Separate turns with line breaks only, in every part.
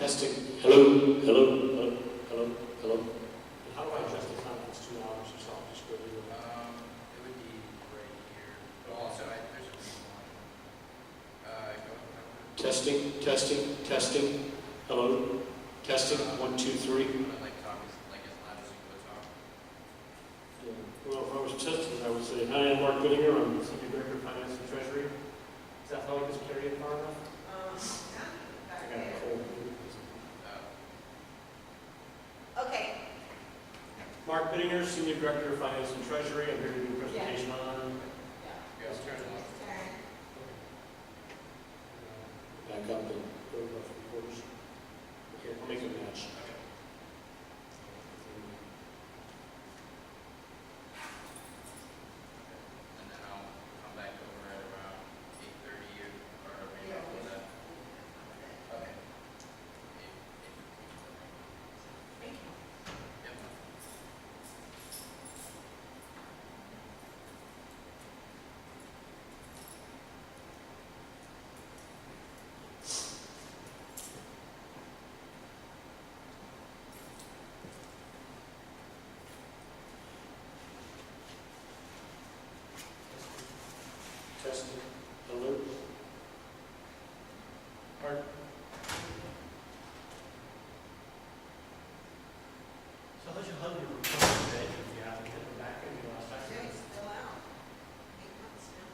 Testing. Hello, hello, hello, hello, hello.
How do I adjust the time? It's 2 hours or so. I'll just go do it.
It would be right here. But also, there's a reason why.
Testing, testing, testing. Hello. Testing. 1, 2, 3.
Like talk like as loud as you could talk.
Yeah. Well, if I was testing, I would say, hi, I'm Mark Whittinger. I'm Senior Director of Finance and Treasury. Is that how I just carry it far enough? I got a cold.
Okay.
Mark Whittinger, Senior Director of Finance and Treasury. I'm here to do a presentation on.
Yeah, let's turn it off.
Back up and
Go to the reporters. Okay, I'll make a match.
Okay. And then I'll come back over at around 8:30 or maybe after that. Okay. Yep.
Testing. Hello. Mark. So how'd you hug your recording today? If you haven't hit the back end last time.
Still out. 8 months now.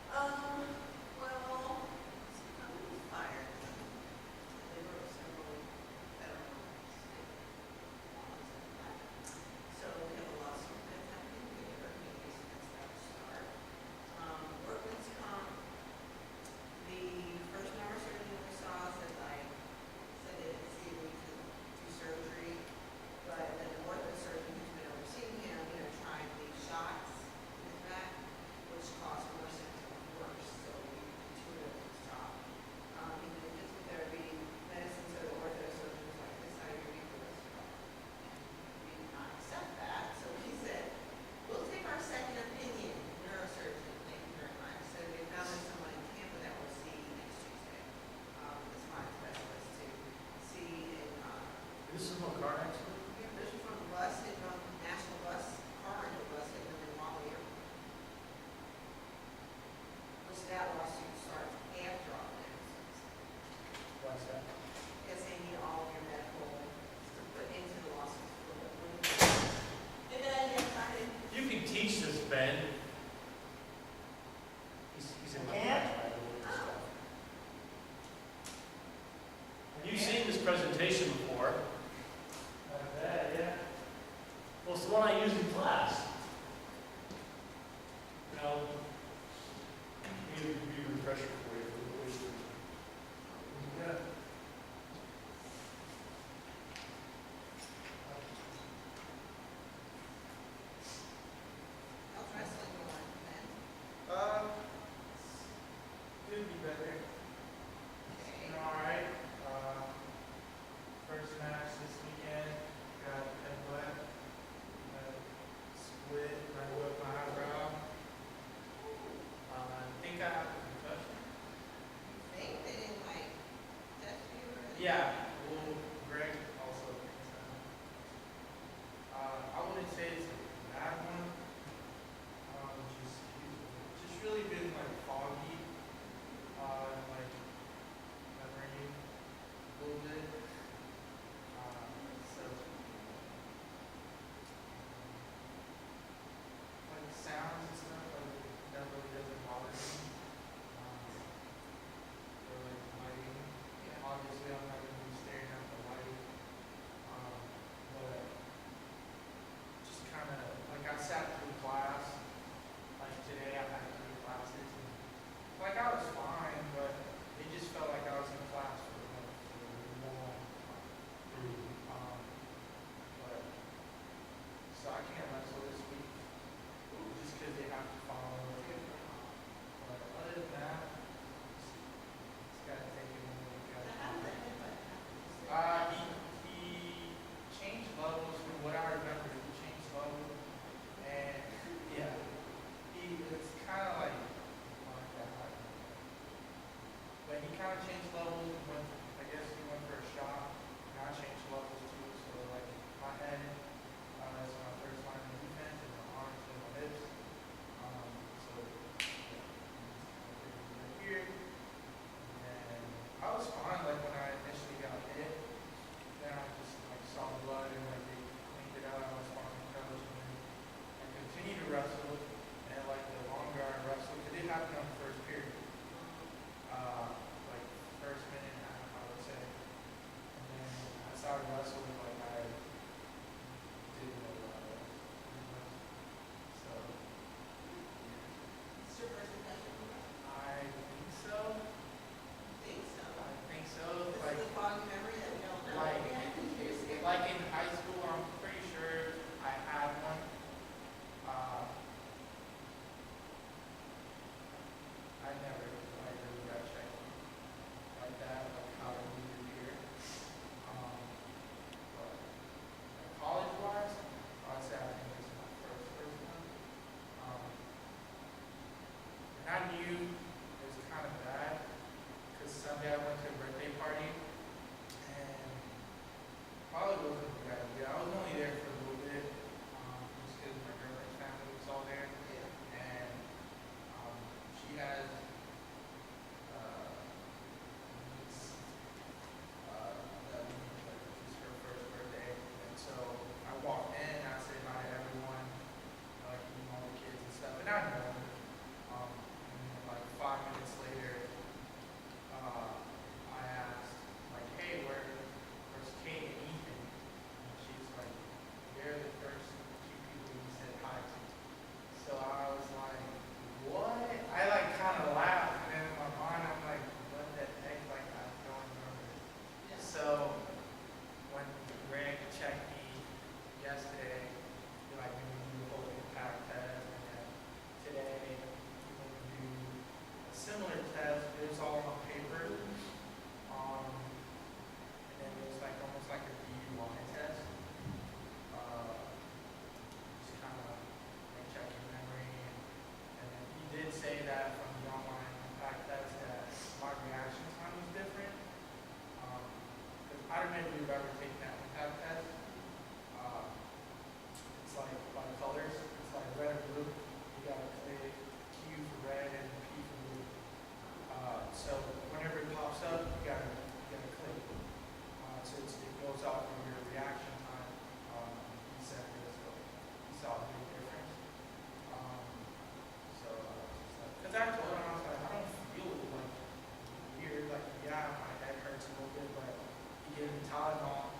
Well, some companies fired them. They wrote several federal state laws and that. So we have a lawsuit that's happening. We have a case against that start. Workman's comp. The first neurosurgeon we saw said they didn't see me to do surgery, but then the orthosurgeon who's been overseeing him, tried these shots in his back, which caused more symptoms worse, so we continued to stop. He did physical therapy, medicine, so the orthosurgeon was like, this is how you're going to do this. We did not accept that, so he said, we'll take our second opinion, neurosurgeon, thank you very much. So they found there's someone in Tampa that we'll see next Tuesday, the spine specialist to see in,
This is no car accident?
yeah, this is from the bus, hitting on national bus, car rental bus, hitting them in Raleigh Airport. Which that lawsuit starts after all that.
What's that?
Because they need all of your medical to put into the lawsuit. And then I started.
You can teach this, Ben. He's in my
Yeah.
class, by the way, and stuff. Have you seen this presentation before? Yeah. Well, it's the one I use in class. No. Maybe it'd be a refresher for you for the wisdom. Yeah.
How's wrestling going, Ben?
Could be better.
Okay.
Doing alright. First match this weekend, got headbutt, split, right up my eyebrow. I think I have a concussion.
Think they didn't test you or anything?
Yeah, well, Greg also thinks that. I wouldn't say it's a bad one. Just really been foggy, and memory a little bit. So sounds and stuff, that really doesn't bother me. Or lighting.
Yeah.
Obviously I'm not gonna be don't know if you've ever taken that impact test. It's like by colors. It's like red and blue. You got to click Q for red and P for blue. So whenever it pops up, you gotta click. So it goes out from your reaction time. You said this, so you saw a big difference. Because I told him, I was like, I don't feel like weird. Like, yeah, my head hurts a little bit, but he gave me Tylenol.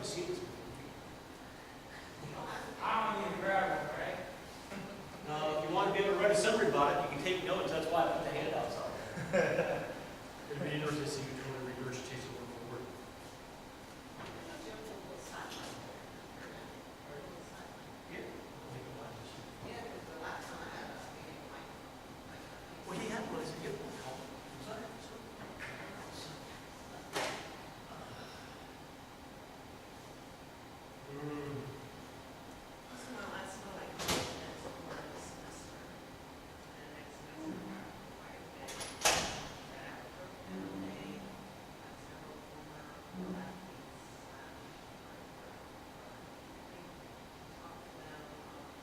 to see this.
I don't need to grab one, right?
Now, if you want to be able to write a summary about it, you can take notes, that's why I put the handouts on there.
It'd be interesting to see which one regurgitates it word for word.
Jim's a little sideline there. A little sideline.
Yeah. I'll make a line this year.
Yeah, because the last time I had a meeting, like.
Well, he had one, I said, get one, call him.
This is my last one, I come in next quarter of the semester. And next semester, I have quite a bit. That I have a program day, several former athletes, talk to them,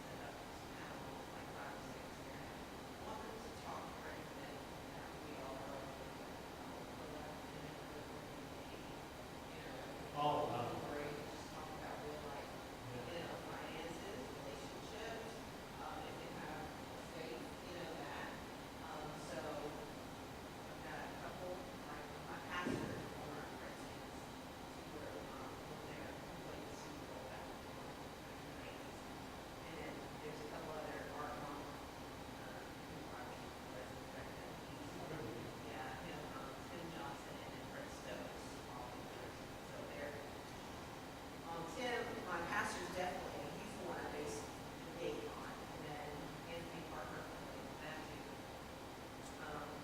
set up this panel, like 5 or 6 here. Want them to talk for everything that we all are,
Oh, wow.
great, just talk about real life. Finances, relationships, if they have faith, that. So I've got a couple, like my pastor, former presidents, who were, when they're playing the Super Bowl back in the 90s. And then there's a couple other art mom, who probably wasn't pregnant. Yeah, Tim Johnson and then Fred Stokes, all of those. So they're Tim, my pastor's definitely, he's the one I based the date on, and then Anthony Parker, that too.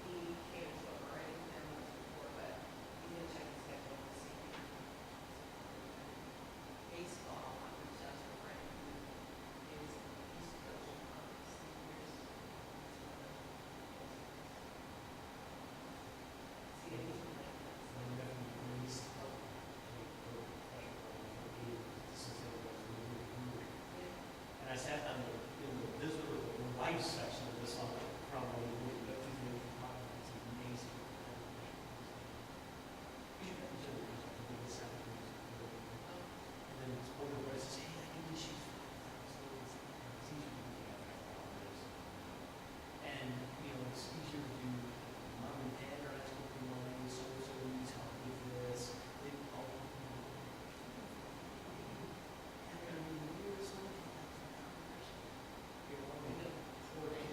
He came to a parade with them once before, but he didn't check his schedule to see me. Baseball, I reached out to a friend who is, he's coaching seniors. See, if he's playing.
And I sat on the visitor, the white section of this on the front of the movie, but it's amazing. You should have this other person, I think it's 7 years. And then this older boy says, hey, I can do she's it's easier to do that. And, it's easier to do, mom and dad are asking for money, so needs help with this. They all, and then years, $4 days.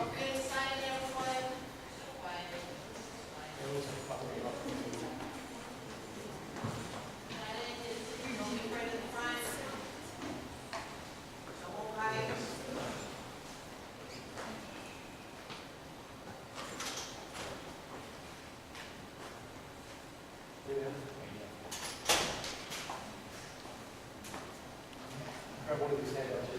Okay, sign everyone. Quiet. Sign it, keep right in the front. The whole height.
Grab one of these handouts.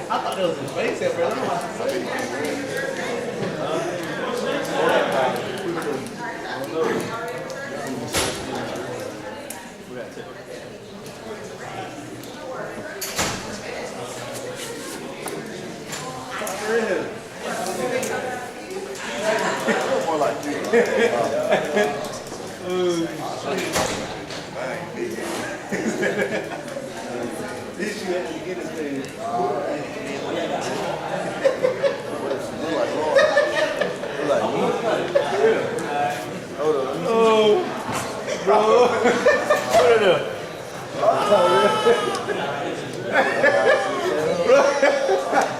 I thought that was his face at first.
More like you.
This you had to get his thing. Oh, bro. What are the?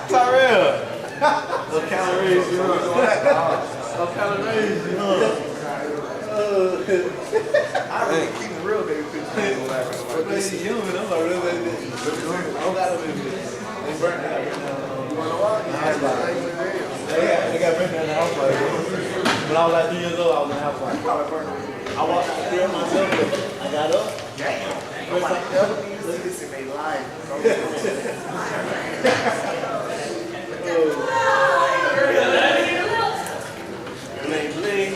Tyrell. No calories, you know. No calories, you know.
I really keep it real, baby.
But this is you, and I'm like, really, I don't got a baby. They burnt that right now. They got burnt down the house like when I was like 3 years old, I was in the house like I walked out there myself, I got up.
Damn.
First time ever.
Look at this in their life.
Bling, bling.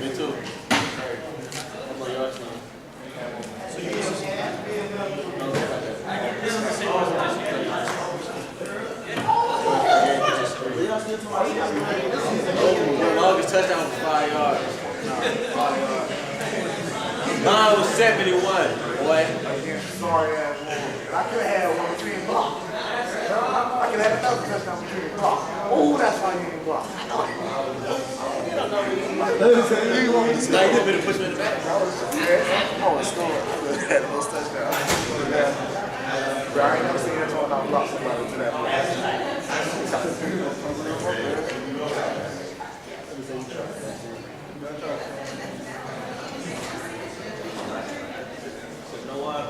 Me too.
Longest touchdown was 5 yards. Mine was 71, boy.
Sorry ass boy. I could have had one between blocks. I could have another touchdown between blocks. Oh, that's why you didn't block. You want me to
Now you could have pushed me in the back.
Oh, it's going. Had those touchdowns. Yeah. But I ain't never seen that tall down block somebody to that
You know what?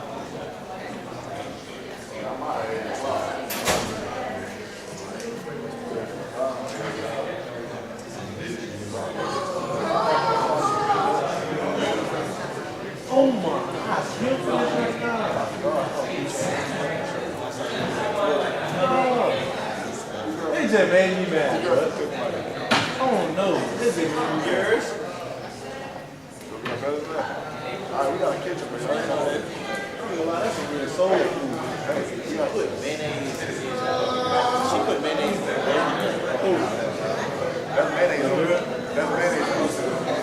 Oh my gosh, you finished right now. No. They just made me mad, bro. Oh no, this is yours.
Alright, we got a kitchen, but
That's some real soul food.
She put mayonnaise in everything.
that's mayonnaise. That's mayonnaise.
That was so bad.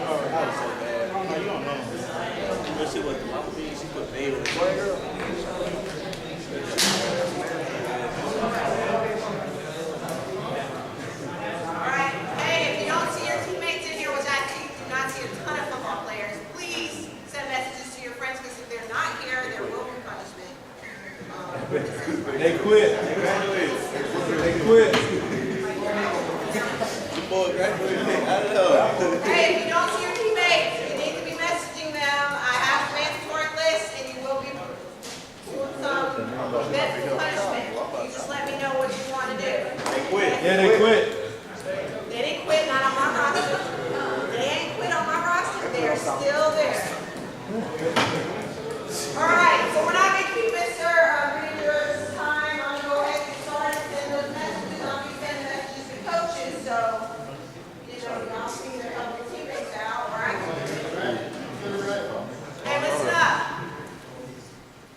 Oh, you don't know. But she was the lava beans, she put mayo in it.
All right, hey, if you don't see your teammates in here, which I think do not see a ton of football players, please
They quit. They graduated. They quit. Boy, graduated. I don't know.
Hey, if you don't see your teammates, you need to be messaging them. I have a mandatory list, and you will be doing some eventful punishment. You just let me know what you want to do.
They quit. Yeah, they quit.
They didn't quit, not on my roster. They ain't quit on my roster. They're still there. All right, so we're not going to keep Mr. Reader's time. I'm going to go ahead and get started. Send those messages. I'll be sending messages to coaches, so y'all can either help your teammates out, or I can do it. Hey, listen up.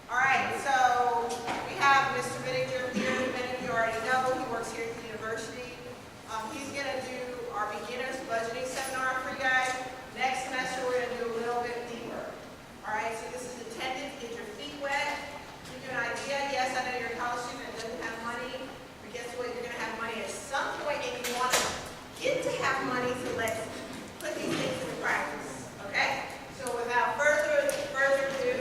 All right, so we have Mr. Vininger here. Many of you already know he works here at the university. He's going to do our beginners budgeting seminar for you guys. Next semester, we're going to do a little bit deeper. All right, so this is intended to get your feet wet, give you an idea. Yes, I know you're a college student that doesn't have money, but guess what? You're going to have money at some point, and you want to get to have money, so let's put these things into practice. Okay? So without further ado,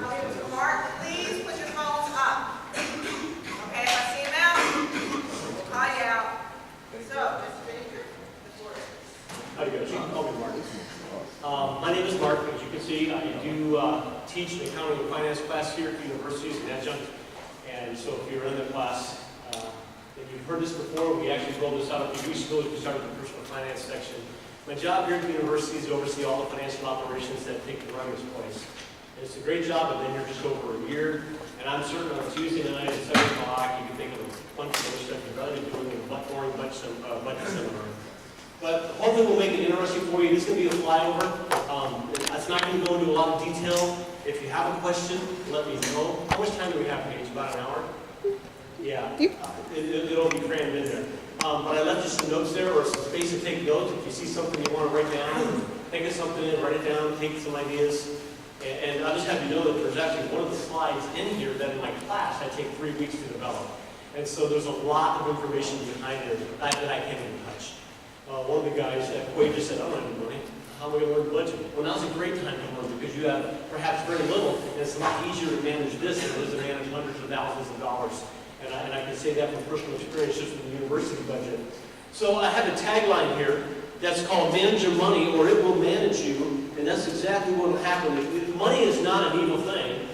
I'll give it to Mark. Please put your phones up. Okay, if I see them out, we'll call you out. So, Mr. Vininger, the floor is yours.
How do you guys? I'll be Mark. My name is Mark. As you can see, I do teach an accounting and finance class here at the university as an adjunct. And so if you're in the class, and you've heard this before, we actually rolled this out a few weeks ago as we started the personal finance section. My job here at the university is to oversee all the financial operations that take the run this place. And it's a great job. I've been here just over a year. And I'm certain on Tuesday night at 7 o'clock, you can think of a bunch of other stuff you'd rather be doing than boring budget seminar. But hopefully we'll make it interesting for you. This is going to be a flyover. It's not going to go into a lot of detail. If you have a question, let me know. How much time do we have, Paige? About an hour? Yeah. It'll be crammed in there. But I left you some notes there, or some space to take notes. If you see something you want to write down, think of something in, write it down, take some ideas. And I'll just have you know that there's actually one of the slides in here that in my class I take 3 weeks to develop. And so there's a lot of information behind there that I can't even touch. One of the guys at Quaid just said, I don't have any money. How am I going to learn budget? Well, now's a great time to learn because you have perhaps very little, and it's a lot easier to manage this than it is to manage hundreds of thousands of dollars. And I can say that from personal experience just from the university budget. So I have a tagline here that's called Manage Your Money or It Will Manage You. And that's exactly what will happen. Money is not an evil thing,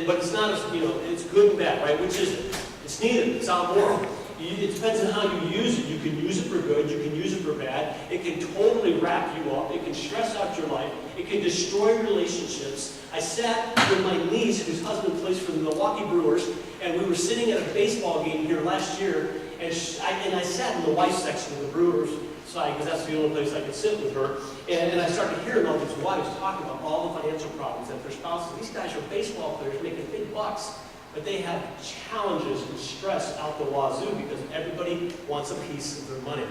but it's not, it's good and bad, right? Which is it? It's neither. It's not moral. It depends on how you use it. You can use it for good. You can use it for bad. It can totally wrap you up. It can stress out your life. It can destroy relationships. I sat with my niece, whose husband plays for the Milwaukee Brewers, and we were sitting at a baseball game here last year, and I sat in the wife section of the Brewers side because that's the only place I could sit with her. And I started hearing all these wives talking about all the financial problems that their spouses. These guys are baseball players making big bucks. But they have challenges and stress out the wazoo because everybody wants a piece of their money.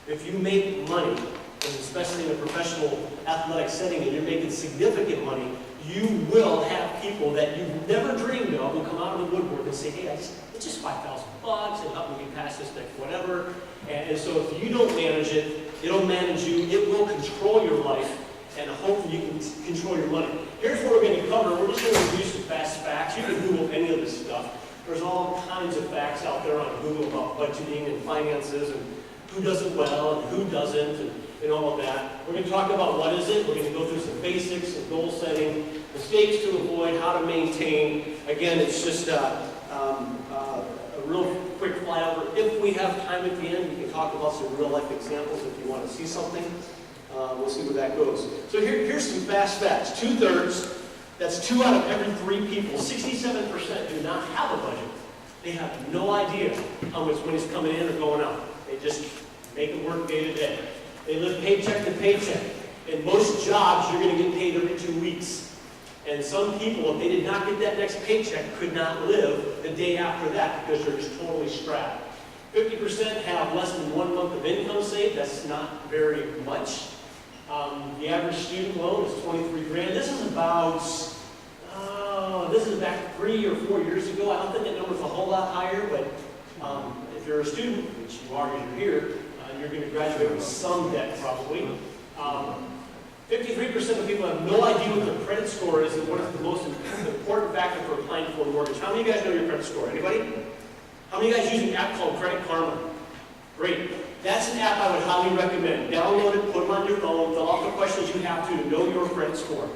If you make money, and especially in a professional athletic setting, and you're making significant money, you will have people that you've never dreamed of will come out of the woodwork and say, hey, it's just $5,000 and help me get past this next whatever. And so if you don't manage it, it'll manage you. It will control your life, and hopefully you can control your money. Here's what we're going to cover. We're just going to review some fast facts. You can Google any of this stuff. There's all kinds of facts out there on Google about budgeting and finances and who does it well and who doesn't and all of that. We're going to talk about what is it. We're going to go through some basics of goal setting, mistakes to avoid, how to maintain. Again, it's just a real quick flyover. If we have time at the end, we can talk about some real life examples if you want to see something. We'll see where that goes. So here's some fast facts. 2/3, that's 2 out of every 3 people, 67% do not have a budget. They have no idea how much money's coming in or going out. They just make it work day to day. They live paycheck to paycheck. In most jobs, you're going to get paid every 2 weeks. And some people, if they did not get that next paycheck, could not live the day after that because they're just totally strapped. 50% have less than 1 month of income saved. That's not very much. The average student loan is $23 grand. This is about, this is back 3 or 4 years ago. I don't think that number's a whole lot higher, but if you're a student, which you are because you're here, you're going to graduate with some debt probably. 53% of people have no idea what their credit score is, and what is the most important factor for applying for a mortgage. How many of you guys know your credit score? Anybody? How many of you guys use an app called Credit Karma? Great. That's an app I would highly recommend. Download it, put it on your phone, fill out the questions you have to know your credit score.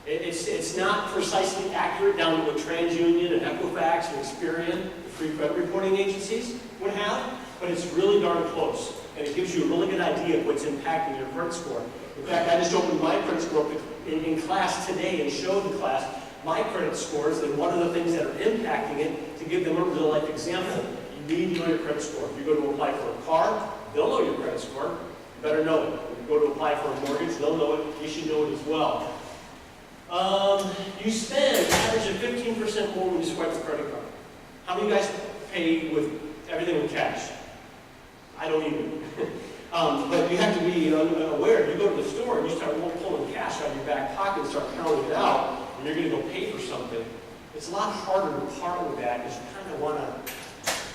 It's not precisely accurate down to what TransUnion and Equifax and Experian, the free credit reporting agencies, would have, but it's really darn close. And it gives you a really good idea of what's impacting your credit score. In fact, I just opened my credit score in class today and showed the class my credit scores and what are the things that are impacting it to give them a real-life example. You need to know your credit score. If you go to apply for a car, they'll know your credit score. You better know it. If you go to apply for a mortgage, they'll know it. You should know it as well. You spend an average of 15% more when you swipe the credit card. How many of you guys pay with everything with cash? I don't even. But you have to be aware. You go to the store and you start pulling cash out of your back pocket and start counting it out, and you're going to go pay for something. It's a lot harder to part with that because you kind of want to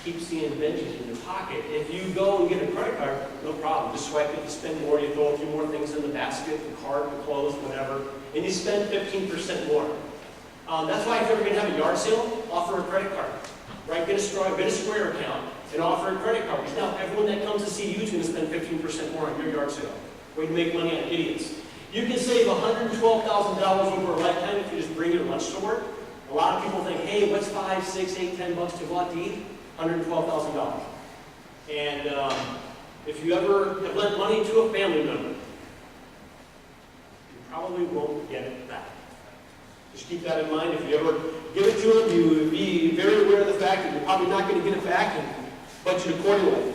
keep seeing Benjis in your pocket. If you go and get a credit card, no problem. Just swipe it, you spend more, you throw a few more things in the basket, the cart, the clothes, whatever, and you spend 15% more. That's why if you're ever going to have a yard sale, offer a credit card. Right? Get a Square account and offer a credit card. Because now everyone that comes to see you is going to spend 15% more on your yard sale. Way to make money on idiots. You can save $112,000 over a lifetime if you just bring your lunch to work. A lot of people think, hey, what's $5, $6, $8, $10 to go out to eat? $112,000. And if you ever have lent money to a family member, you probably won't get it back. Just keep that in mind. If you ever give it to them, you be very aware of the fact that you're probably not going to get it back and budget accordingly.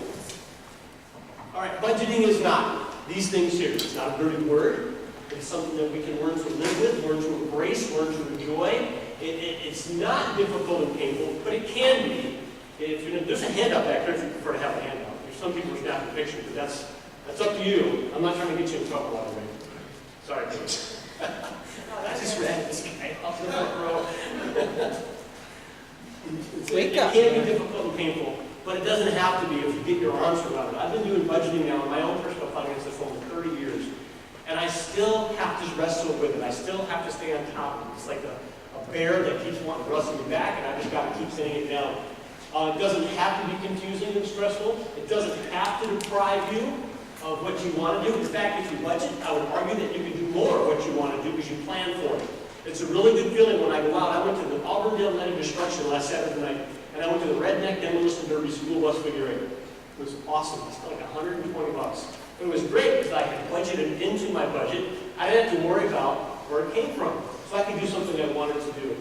All right, budgeting is not these things here. It's not a dirty word. It's something that we can learn to live with, learn to embrace, learn to enjoy. It's not difficult and painful, but it can be. There's a handout back there if you prefer to have a handout. There's some people who snap a picture, but that's up to you. I'm not trying to get you in trouble out of it. Sorry, Coach. I just read this guy off the front row. It can be difficult and painful, but it doesn't have to be if you get your arms around it. I've been doing budgeting now in my own personal finances for over 30 years, and I still have to wrestle with it. I still have to stay on top of it. It's like a bear that keeps wanting to wrestle me back, and I just got to keep saying it down. It doesn't have to be confusing and stressful. It doesn't have to deprive you of what you want to do. In fact, if you budget, I would argue that you can do more of what you want to do because you plan for it. It's a really good feeling when I go out. I went to the Auburndale Night of Destruction last Saturday night, and I went to the Redneck Demolition Derby School Bus Figure 8. It was awesome. It was like $120. It was great because I could budget it into my budget. I didn't have to worry about where it came from. So I could do something I wanted to do.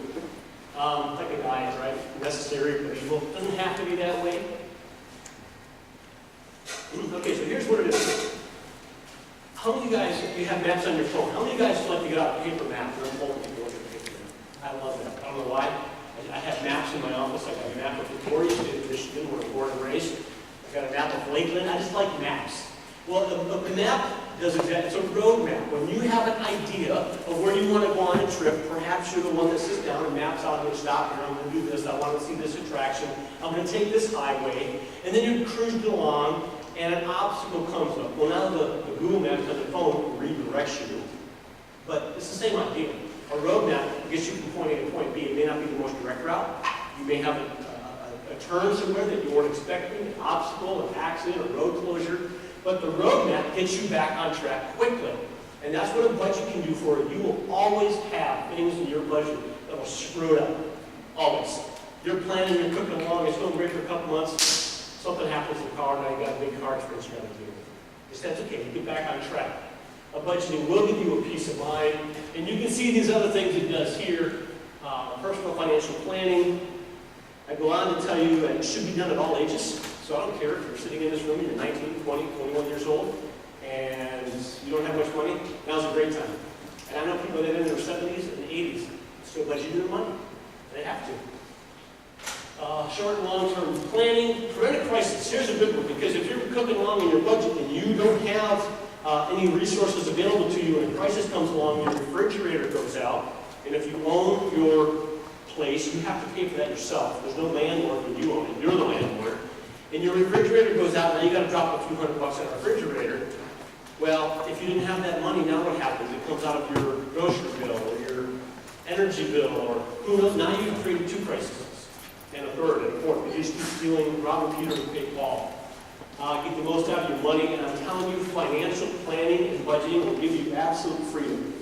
Like a diet, right? Necessary but evil. It doesn't have to be that way. Okay, so here's what it is. How many of you guys, you have maps on your phone, how many of you guys like to get out a paper map and unfold people look at the paper map? I love that. I don't know why. I have maps in my office. I got a map of Victoria State of Michigan, where I'm born and raised. I've got a map of Lakeland. I just like maps. Well, the map does exactly, it's a road map. When you have an idea of where you want to go on a trip, perhaps you're the one that sits down and maps out, I'm going to stop here, I'm going to do this, I want to see this attraction, I'm going to take this highway, and then you're cruising along, and an obstacle comes up. Well, now the Google Maps on the phone redirects you, but it's the same idea. A road map gets you from point A to point B. It may not be the most direct route. You may have a turn somewhere that you weren't expecting, an obstacle, an accident, a road closure. But the road map gets you back on track quickly. And that's what a budget can do for you. You will always have things in your budget that will screw it up. Always. You're planning, you're cooking along, it's going great for a couple months. Something happens to the car, now you got a big car expense you got to deal with. Just that's okay, you get back on track. A budgeting will give you a peace of mind. And you can see these other things it does here. Personal financial planning. I go on to tell you that it should be done at all ages. So I don't care if you're sitting in this room and you're 19, 20, 21 years old, and you don't have much money, now's a great time. And I know people that are in their 70s and 80s still budgeting their money. They have to. Short and long-term planning, prevent a crisis. Here's a good one, because if you're cooking along in your budget and you don't have any resources available to you and a crisis comes along, your refrigerator goes out, and if you own your place, you have to pay for that yourself. There's no landlord when you own it. You're the landlord. And your refrigerator goes out, now you got to drop a few $100 on a refrigerator. Well, if you didn't have that money, now what happens? It comes out of your grocery bill or your energy bill, or who knows, now you've created two crises, and a third, and a fourth, because you just keep stealing, robbing Peter to pay Paul. Get the most out of your money, and I'm telling you, financial planning and budgeting will give you absolute freedom.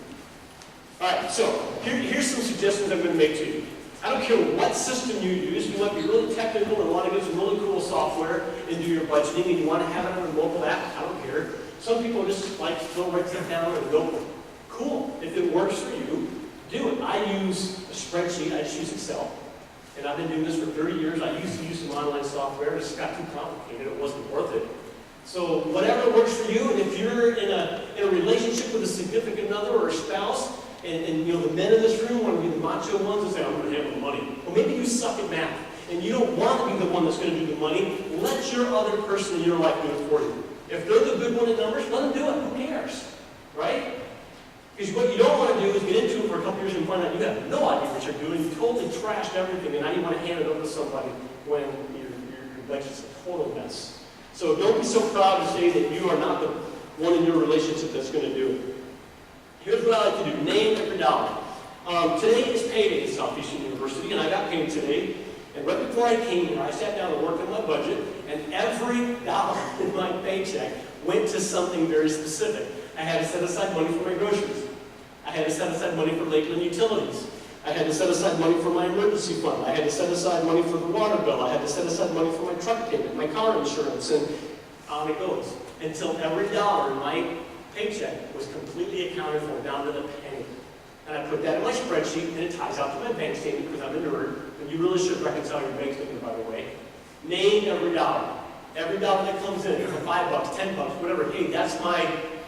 All right, so here's some suggestions I'm going to make to you. I don't care what system you use. You might be really technical and want to get some really cool software and do your budgeting, and you want to have it on a mobile app. I don't care. Some people just like to go write stuff down and go. Cool. If it works for you, do it. I use a spreadsheet. I just use Excel. And I've been doing this for 30 years. I used to use some online software. It just got too complicated. It wasn't worth it. So whatever works for you, and if you're in a relationship with a significant other or a spouse, and you know the men in this room want to be the macho ones and say, I'm going to handle the money. Well, maybe you suck at math, and you don't want to be the one that's going to do the money. Let your other person in your life do it for you. If they're the good one at numbers, let them do it. Who cares? Right? Because what you don't want to do is get into it for a couple years and find out you have no idea what you're doing. You totally trashed everything, and now you want to hand it over to somebody when your budget's a total mess. So don't be so proud to say that you are not the one in your relationship that's going to do it. Here's what I like to do. Name every dollar. Today is payday at Southeastern University, and I got paid today. And right before I came here, I sat down and worked on my budget, and every dollar in my paycheck went to something very specific. I had to set aside money for my groceries. I had to set aside money for Lakeland utilities. I had to set aside money for my emergency fund. I had to set aside money for the water bill. I had to set aside money for my truck payment, my car insurance, and on it goes. Until every dollar in my paycheck was completely accounted for down to the penny. And I put that in my spreadsheet, and it ties out to my bank statement because I'm a nerd. And you really should reconcile your bank statement, by the way. Name every dollar. Every dollar that comes in, it's $5, $10, whatever. Hey, that's my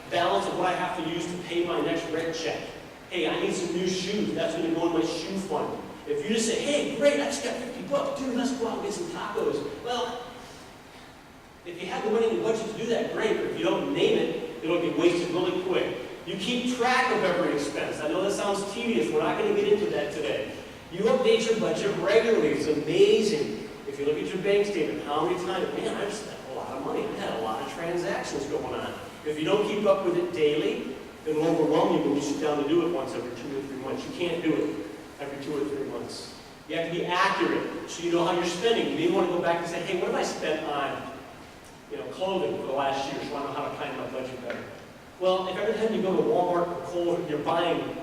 balance of what I have to use to pay my next rent check. Hey, I need some new shoes. That's going to go in my shoe fund. If you just say, hey, great, I just got $50. Dude, let's go out and get some tacos. Well, if you have the money in the budget to do that, great. But if you don't name it, it'll get wasted really quick. You keep track of every expense. I know that sounds tedious. We're not going to get into that today. You update your budget regularly. It's amazing. If you look at your bank statement, how many times, man, I've spent a lot of money. I've had a lot of transactions going on. If you don't keep up with it daily, it'll overwhelm you when you sit down to do it once every 2 or 3 months. You can't do it every 2 or 3 months. You have to be accurate so you know how you're spending. You may want to go back and say, hey, what have I spent on clothing for the last year, so I know how to plan my budget better. Well, if every time you go to Walmart or Kohl's, you're buying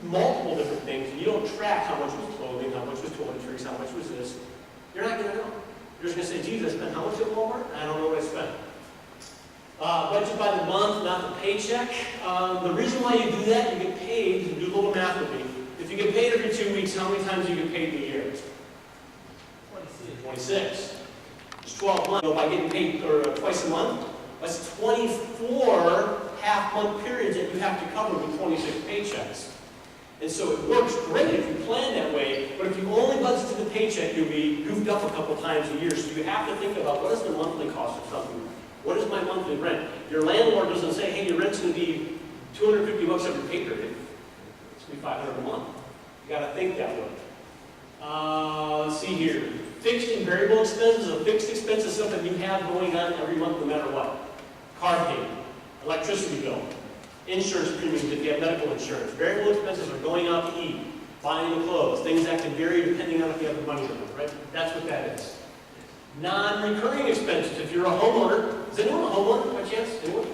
multiple different things, and you don't track how much was clothing, how much was toiletries, how much was this, you're not going to know. You're just going to say, geez, I spent how much at Walmart? I don't know what I spent. Budget by the month, not the paycheck. The reason why you do that, you get paid, you do a little math with me. If you get paid every 2 weeks, how many times do you get paid in a year? 26. It's 12 months. By getting paid twice a month, that's 24 half-month periods that you have to cover with 26 paychecks. And so it works great if you plan that way, but if you only budget to the paycheck, you'll be goofed up a couple times a year. So you have to think about what is the monthly cost of something. What is my monthly rent? Your landlord doesn't say, hey, your rent's going to be $250 every pay period. It's going to be $500 a month. You got to think that way. Let's see here. Fixed and variable expenses. A fixed expense is something you have going on every month no matter what. Car payment, electricity bill, insurance premiums if you have medical insurance. Variable expenses are going out to eat, buying the clothes, things that can vary depending on if you have the money or not, right? That's what that is. Non-recurring expenses. If you're a homeowner, is anyone a homeowner by chance? Anyone?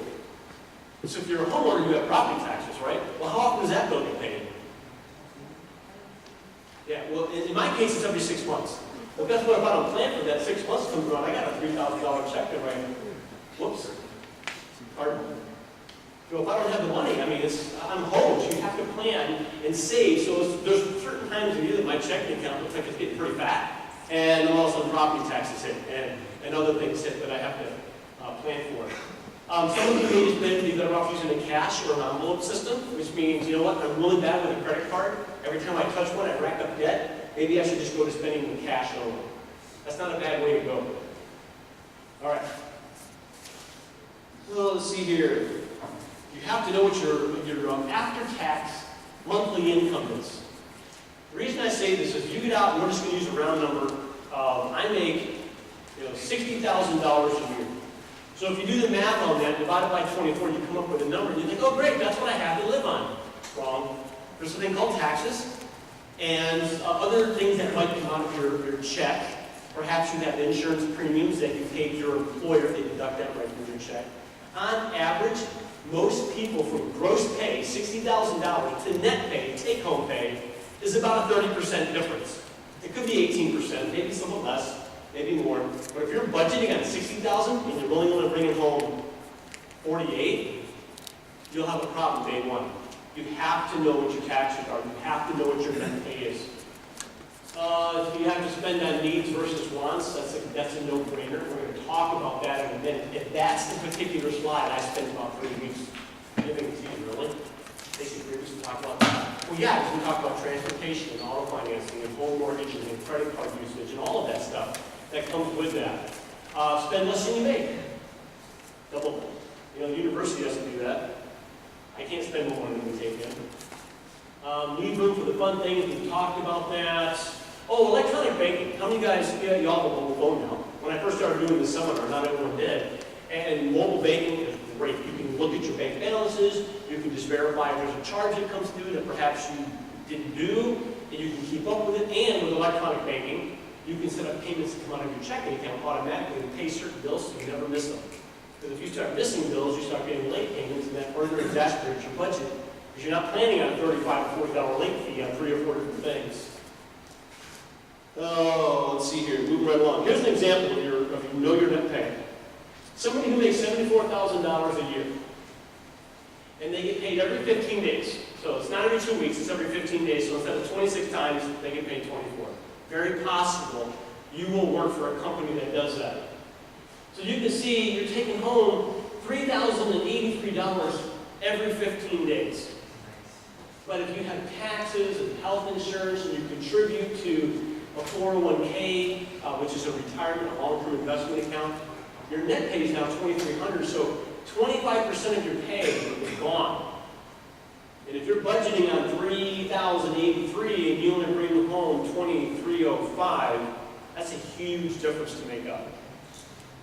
So if you're a homeowner, you have property taxes, right? Well, how often does that bill get paid? Yeah, well, in my case, it's every 6 months. Well, guess what? If I don't plan for that, 6 months comes around, I got a $3,000 check to write. Whoops. Pardon? So if I don't have the money, I mean, I'm hosed. You have to plan and save. So there's certain times of year that my checking account looks like it's getting pretty fat. And all of a sudden property taxes hit and other things hit that I have to plan for. Some of you may be better off using a cash or an envelope system, which means, you know what, I'm really bad with a credit card. Every time I touch one, I rack up debt. Maybe I should just go to spending in cash only. That's not a bad way to go. All right. Well, let's see here. You have to know what your after-tax monthly income is. The reason I say this is you get out, and we're just going to use a round number. I make $60,000 a year. So if you do the math on that, divide it by 24, you come up with a number, and you think, oh great, that's what I have to live on. Wrong. There's something called taxes, And other things that might come out of your check. Perhaps you have insurance premiums that you pay to your employer, they deduct that right from your check. On average, most people from gross pay, $60,000, to net pay, take-home pay, is about a 30% difference. It could be 18%, maybe somewhat less, maybe more. But if you're budgeting on $60,000 and you're only going to bring it home 48, you'll have a problem day one. You have to know what your taxes are. You have to know what your net pay is. If you have to spend on needs versus wants, that's a no-brainer. We're going to talk about that in a minute. If that's the particular slide, I spent about 3 weeks giving it to you, really. Basically, 3 weeks to talk about that. Well, yeah, because we talk about transportation and auto financing and home mortgages and credit card usage and all of that stuff that comes with that. Spend less than you make. Double. The university doesn't do that. I can't spend more money than we take in. Leave room for the fun things. We talked about that. Oh, electronic banking. How many guys, you all have a mobile phone now. When I first started doing the seminar, not everyone did. And mobile banking is great. You can look at your bank balances. You can just verify if there's a charge that comes through that perhaps you didn't do, and you can keep up with it. And with electronic banking, you can set up payments that come out of your checking account automatically and pay certain bills so you never miss them. Because if you start missing bills, you start getting late payments, and that further exasperates your budget. Because you're not planning on a $35 or $40 late fee on 3 or 4 different things. Oh, let's see here, moving right along. Here's an example of your net pay. Somebody who makes $74,000 a year, and they get paid every 15 days. So it's not every 2 weeks, it's every 15 days. So instead of 26 times, they get paid 24. Very possible you will work for a company that does that. So you can see you're taking home $3,083 every 15 days. But if you have taxes and health insurance and you contribute to a 401k, which is a retirement or long-term investment account, your net pay is now $2,300, so 25% of your pay is gone. And if you're budgeting on $3,083 and you only bring home $2,305, that's a huge difference to make up.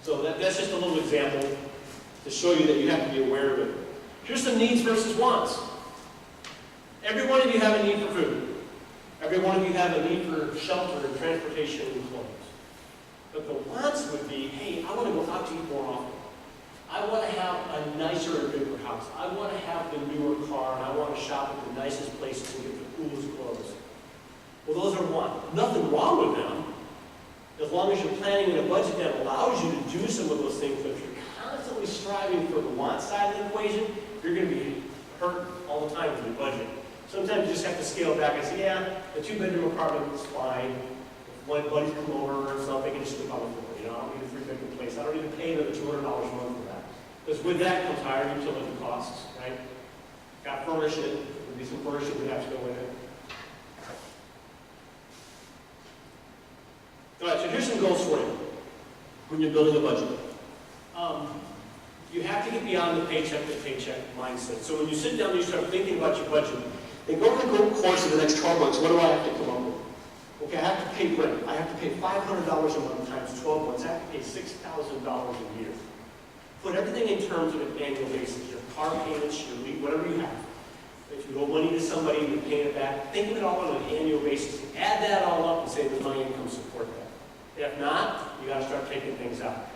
So that's just a little example to show you that you have to be aware of it. Here's some needs versus wants. Every one of you have a need for food. Every one of you have a need for shelter and transportation and clothes. But the wants would be, hey, I want to go out to eat more often. I want to have a nicer and bigger house. I want to have the newer car, and I want to shop at the nicest places and get the coolest clothes. Well, those are wants. Nothing wrong with them, as long as you're planning in a budget that allows you to do some of those things. But if you're constantly striving for the want side of the equation, you're going to be hurt all the time with your budget. Sometimes you just have to scale back and say, yeah, the 2-bedroom apartment is fine. If my buddies come over or something, they can just sleep on the floor. I don't need a 3-bedroom place. I don't need to pay another $200 a month for that. Because with that comes higher utility costs, right? Got to furnish it. There'll be some furnishing that has to go with it. All right, so here's some goals for you when you're building a budget. You have to get beyond the paycheck to paycheck mindset. So when you sit down and you start thinking about your budget, and go over the course of the next 12 months, what do I have to come up with? Okay, I have to pay rent. I have to pay $500 a month times 12 months. I have to pay $6,000 a year. Put everything in terms of an annual basis. Your car payments, your lease, whatever you have. If you owe money to somebody, you're paying it back. Think of it all on an annual basis. Add that all up and say, does my income support that? If not, you got to start taking things out.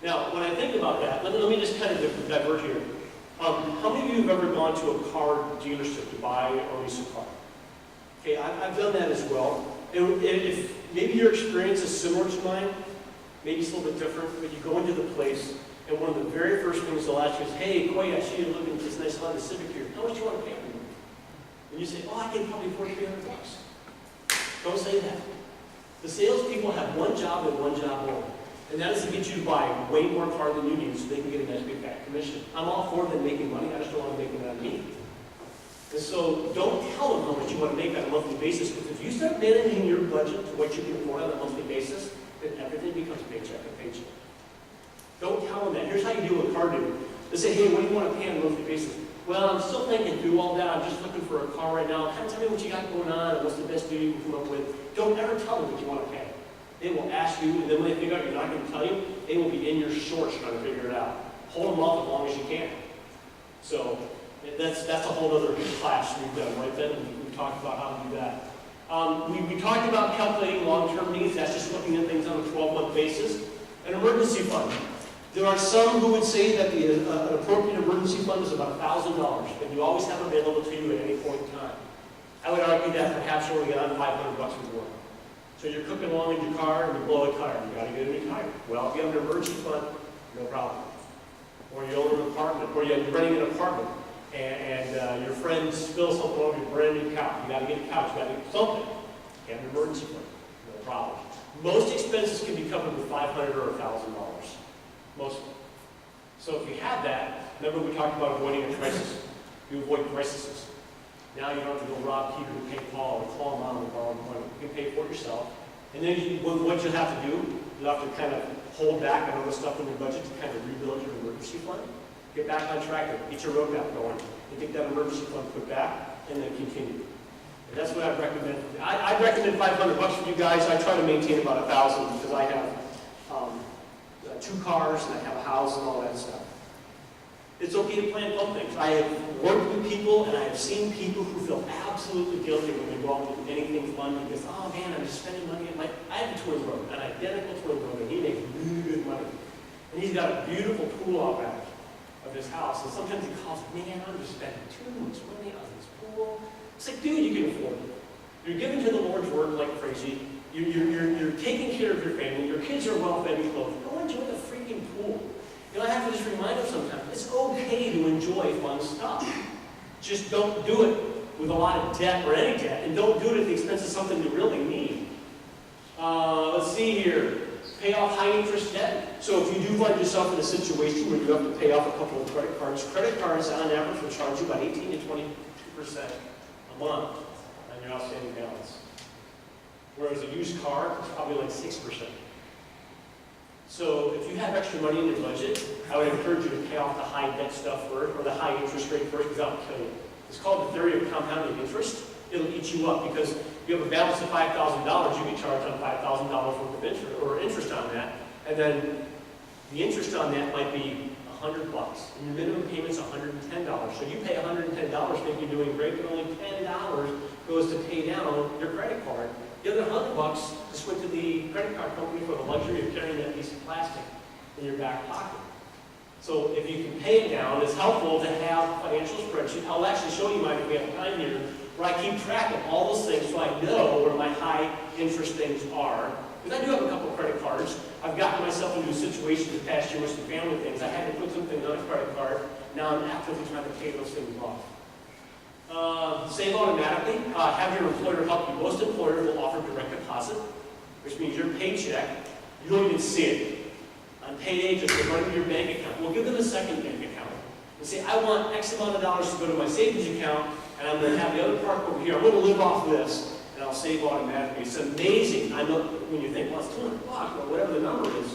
Now, when I think about that, let me just kind of divert here. How many of you have ever gone to a car dealership to buy or lease a car? Okay, I've done that as well. If maybe your experience is similar to mine, maybe it's a little bit different, but you go into the place, and one of the very first things they'll ask you is, hey, Coy, I see you're looking at this nice Honda Civic here. How much do you want to pay for it? And you say, oh, I can probably afford $300. Don't say that. The salespeople have one job and one job only. And that is to get you to buy way more car than you need so they can get a nice big fat commission. I'm all for them making money, I just don't want to make it out of me. And so don't tell them how much you want to make on a monthly basis, because if you start managing your budget to what you can afford on a monthly basis, then everything becomes paycheck to paycheck. Don't tell them that. Here's how you deal with a car dealer. They say, hey, what do you want to pay on a monthly basis? Well, I'm still thinking through all that. I'm just looking for a car right now. Kind of tell me what you got going on and what's the best deal you can come up with. Don't ever tell them what you want to pay. They will ask you, and then when they figure out you're not going to tell you, they will be in your shorts trying to figure it out. Hold them off as long as you can. So that's a whole other class we've done, right then? We've talked about how to do that. We talked about calculating long-term needs. That's just looking at things on a 12-month basis. An emergency fund. There are some who would say that an appropriate emergency fund is about $1,000, and you always have available to you at any point in time. I would argue that perhaps you're only on $500 a work. So you're cooking along in your car and you blow a tire. You got to get a new tire. Well, if you have an emergency fund, no problem. Or you own an apartment, or you're renting an apartment, and your friend spills something over your brand new couch. You got to get a couch. You got to get something. You have an emergency fund, no problem. Most expenses can be covered with $500 or $1,000. Most of them. So if you have that, remember we talked about avoiding a crisis. You avoid crises. Now you don't have to go rob Peter to pay Paul or call Mom to borrow money. You can pay for it yourself. And then what you'll have to do, you'll have to kind of hold back on all the stuff in your budget to kind of rebuild your emergency fund. Get back on track, get your roadmap going, and get that emergency fund put back, and then continue. And that's what I'd recommend. I'd recommend $500 for you guys. I try to maintain about $1,000 because I have 2 cars and I have a house and all that stuff. It's okay to plan fun things. I have worked with people and I have seen people who feel absolutely guilty when they go out and do anything fun because, oh man, I'm just spending money. I have a twin brother, an identical twin brother, and he makes really good money. And he's got a beautiful pool out back of his house. And sometimes he calls, man, I'm just spending too much money on this pool. It's like, dude, you can afford it. You're giving to the Lord's work like crazy. You're taking care of your family. Your kids are well fed and clothed. Go enjoy the freaking pool. You know, I have to just remind them sometimes, it's okay to enjoy fun stuff. Just don't do it with a lot of debt or any debt, and don't do it at the expense of something you really need. Let's see here. Pay off high interest debt. So if you do find yourself in a situation where you have to pay off a couple of credit cards on average will charge you about 18 to 22% a month on your outstanding balance. Whereas a used car is probably like 6%. So if you have extra money in your budget, I would encourage you to pay off the high debt stuff first, or the high interest rate first, because that'll kill you. It's called the theory of compounding interest. It'll eat you up because if you have a balance of $5,000, you get charged on $5,000 worth of interest on that, and then the interest on that might be $100, and your minimum payment's $110. So you pay $110, think you're doing great, but only $10 goes to pay down your credit card. The other $100 just went to the credit card company for the luxury of carrying that piece of plastic in your back pocket. So if you can pay it down, it's helpful to have financial spreadsheet. I'll actually show you mine if we have time here, where I keep track of all those things so I know where my high interest things are. Because I do have a couple of credit cards. I've gotten myself into a situation this past year with some family things. I had to put some things on a credit card. Now I'm actively trying to pay those things off. Save automatically. Have your employer help you. Most employers will offer direct deposit, which means your paycheck, you don't even see it. On payday, just go to your bank account. We'll give them a second bank account and say, I want X amount of dollars to go to my savings account, and I'm going to have the other part over here. I'm going to live off this, and I'll save automatically. It's amazing. I know when you think, well, it's $200 or whatever the number is.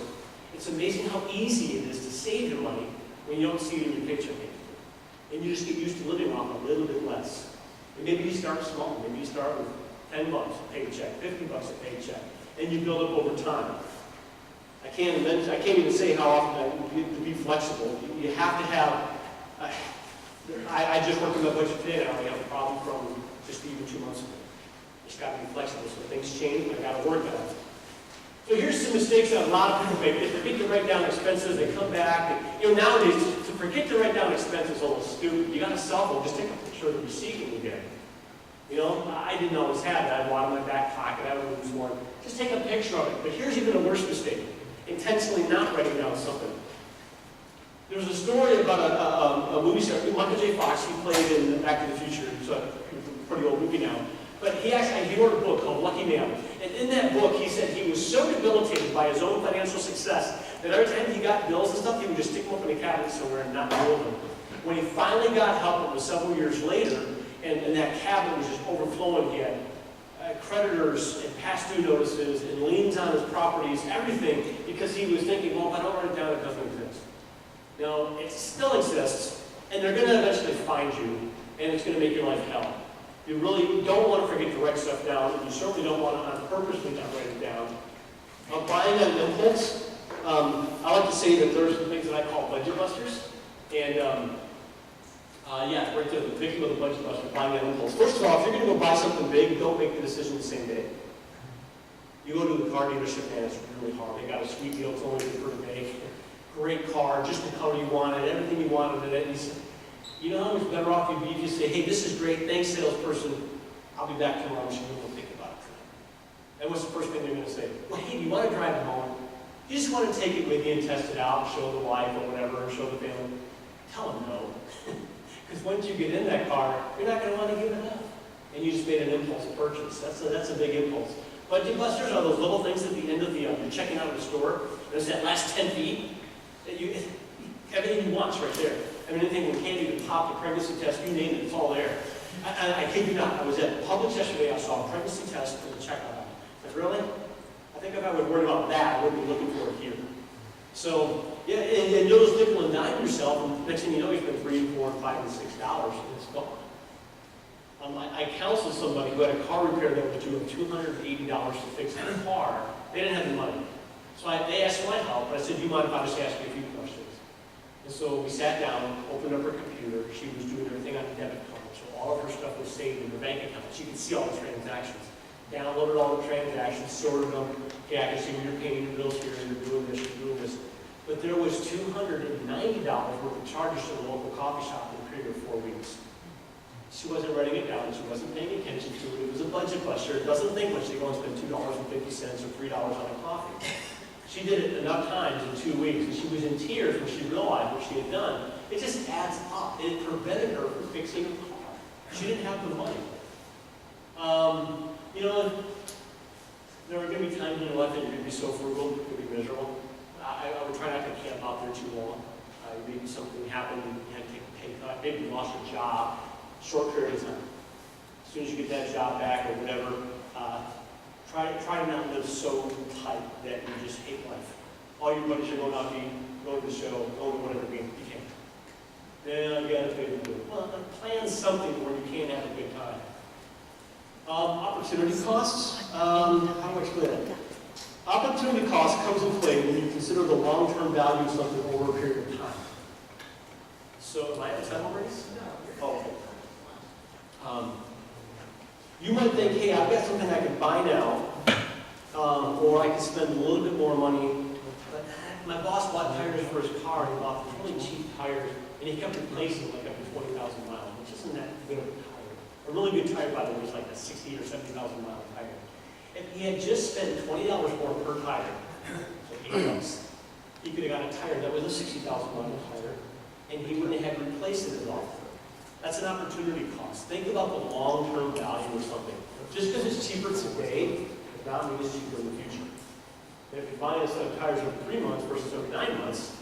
It's amazing how easy it is to save your money when you don't see it in your paycheck. And you just get used to living off a little bit less. And maybe you start small. Maybe you start with $10 a paycheck, $50 a paycheck, and you build up over time. I can't even say how often to be flexible. You have to have. I just worked on my budget today, and I only have a problem from just even 2 months ago. Just got to be flexible. So things change, and I got to work on it. So here's some mistakes that a lot of people make. They forget to write down expenses. They come back. And, nowadays, to forget to write down expenses is a little stupid. You got a cell phone. Just take a picture of the receipt when you get it. I didn't always have that. I had a lot in my back pocket. I would lose one. Just take a picture of it. But here's even a worse mistake. Intentionally not writing down something. There's a story about a movie star, Michael J. Fox. He played in Back to the Future. It's a pretty old movie now. But he wrote a book called Lucky Man. And in that book, he said he was so debilitated by his own financial success that every time he got bills and stuff, he would just stick them up in a cabinet somewhere and not deal with them. When he finally got help, it was several years later, and that cabinet was just overflowing. He had creditors and past due notices and liens on his properties, everything, because he was thinking, well, if I don't write it down, it doesn't exist. Now, it still exists, and they're going to eventually find you, and it's going to make your life hell. You really don't want to forget to write stuff down, and you certainly don't want to purposely not write it down. Buying on impulse, I like to say that there's some things that I call budget busters, and Yeah, right there, the victim of the budget buster, buying on impulse. First of all, if you're gonna go buy something big, don't make the decision the same day. You go to the car dealership, man, it's really hard. They got a sweet deal, it's only good for the day. Great car, just the color you wanted, everything you wanted in it. And you say, you know how much better off you'd be if you say, hey, this is great, thanks, salesperson. I'll be back tomorrow, so you won't think about it. And what's the first thing they're gonna say? Well, hey, do you want to drive it home? You just want to take it with you and test it out, show the wife or whatever, show the family. Tell them no. Because once you get in that car, you're not going to want to give it up. And you just made an impulse purchase. That's a big impulse. Budget busters are those little things at the end of the, you're checking out of the store. There's that last 10 feet. That everything you want's right there. I mean, anything from candy to pop to pregnancy test, you name it, it's all there. I kid you not. I was at Publix yesterday. I saw a pregnancy test in the checkout aisle. I said, really? I think if I was worried about that, I wouldn't be looking for it here. So, yeah, and you'll just nickel and dime yourself, and next thing you know, you spend $3, $4, $5, and $6, and it's gone. I counseled somebody who had a car repair that was due $280 to fix their car. They didn't have the money. So they asked for my help, and I said, do you mind if I just ask you a few questions? And so we sat down, opened up her computer. She was doing everything on a debit card, so all of her stuff was saved in her bank account. She could see all the transactions. Downloaded all the transactions, sorted them. Okay, I can see where you're paying your bills here, and you're doing this, you're doing this. But there was $290 worth of charges to the local coffee shop in a period of 4 weeks. She wasn't writing it down, she wasn't paying attention to it. It was a budget buster. It doesn't think much. They go and spend $2.50 or $3 on a coffee. She did it enough times in 2 weeks, and she was in tears when she realized what she had done. It just adds up. It prevented her from fixing her car. She didn't have the money. You know, there are going to be times in your life that you're going to be so frugal, you're going to be miserable. I would try not to camp out there too long. Maybe something happened, you had to take a pay cut, maybe you lost your job, short period of time. As soon as you get that job back or whatever, try to not live so tight that you just hate life. All your buddies are going out to eat, going to the show, going to whatever game, you can't. Then you got to pay to do it. Well, plan something where you can have a good time. Opportunity costs, how much for that? Opportunity cost comes into play when you consider the long-term value of something over a period of time. So, am I at time already? Oh, okay. You might think, hey, I've got something I can buy now, or I can spend a little bit more money. But my boss bought tires for his car, and he bought really cheap tires, and he kept replacing them like up to 20,000 miles, which isn't that good of a tire. A really good tire, by the way, is like a 60 or 70,000 mile tire. If he had just spent $20 more per tire, so $8, he could have got a tire that was a 60,000 mile tire, and he wouldn't have replaced it at all. That's an opportunity cost. Think about the long-term value of something. Just because it's cheaper today, does not mean it's cheaper in the future. And if you're buying a set of tires every 3 months versus every 9 months,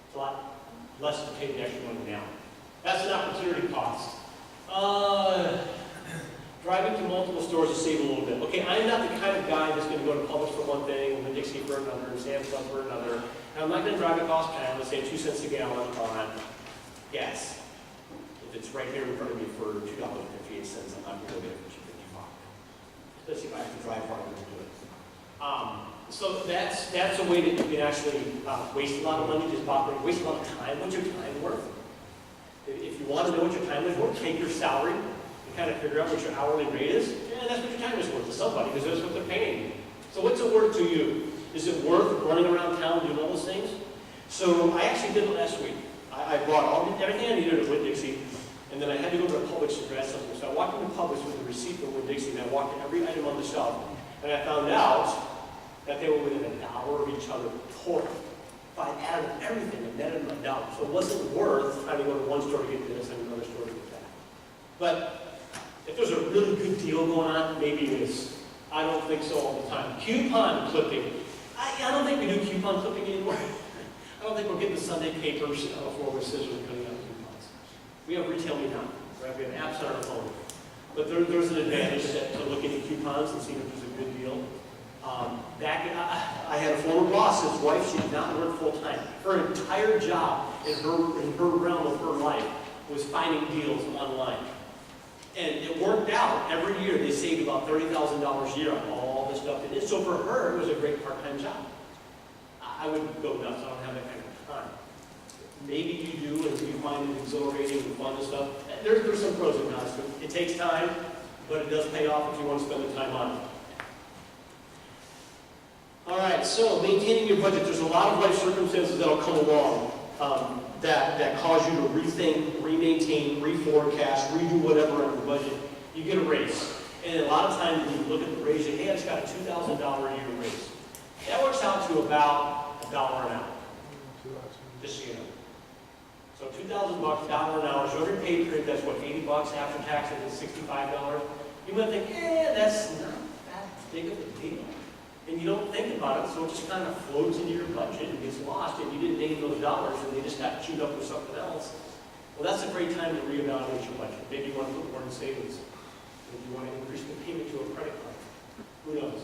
it's a lot less to pay the extra money now. That's an opportunity cost. Driving to multiple stores to save a little bit. Okay, I'm not the kind of guy that's going to go to Publix for one thing, and Winn-Dixie for another, and Sam's Club for another. And I'm not going to drive across town and say 2 cents a gallon on gas. If it's right here in front of me for $2.58, I'm not going to go get it for $2.55. Especially if I have to drive farther to do it. So that's a way that you can actually waste a lot of money, just waste a lot of time. What's your time worth? If you want to know what your time is worth, take your salary and kind of figure out what your hourly rate is. Yeah, that's what your time is worth to somebody, because that's what they're paying you. So what's it worth to you? Is it worth running around town doing all those things? So I actually did it last week. I bought everything I needed at Winn-Dixie, and then I had to go to Publix to grab something. So I walked into Publix with a receipt from Winn-Dixie, and I walked to every item on the shelf, and I found out that they were within $1 of each other total. If I added everything, it netted $1. So it wasn't worth trying to go to one store to get this and another store to get that. But if there's a really good deal going on, maybe it is. I don't think so all the time. Coupon clipping. I don't think we do coupon clipping anymore. I don't think we're getting the Sunday papers before we're scissors and cutting out coupons. We have Retail Me Now, right? We have apps on our phone. But there's an advantage to looking at coupons and seeing if there's a good deal. I had a former boss, his wife, she did not work full time. Her entire job in her realm of her life was finding deals online. And it worked out. Every year they saved about $30,000 a year on all the stuff they did. So for her, it was a great part-time job. I would go nuts. I don't have that kind of time. Maybe you do, and you find it exhilarating and fun and stuff. There's some pros and cons to it. It takes time, but it does pay off if you want to spend the time on it. All right, so maintaining your budget. There's a lot of life circumstances that'll come along that cause you to rethink, re-maintain, reforecast, redo whatever on your budget. You get a raise. And a lot of times when you look at the raise, you say, hey, I just got a $2,000 a year raise. That works out to about $1 an hour. Just so you know. So $2,000, $1 an hour. So every pay period, that's what, $80 after tax, and it's $65. You might think, that's not that big of a deal. And you don't think about it, so it just kind of floats into your budget and gets lost, and you didn't name those dollars, and they just got chewed up with something else. Well, that's a great time to reevaluate your budget. Maybe you want to put more in savings. Maybe you want to increase the payment to a credit card. Who knows?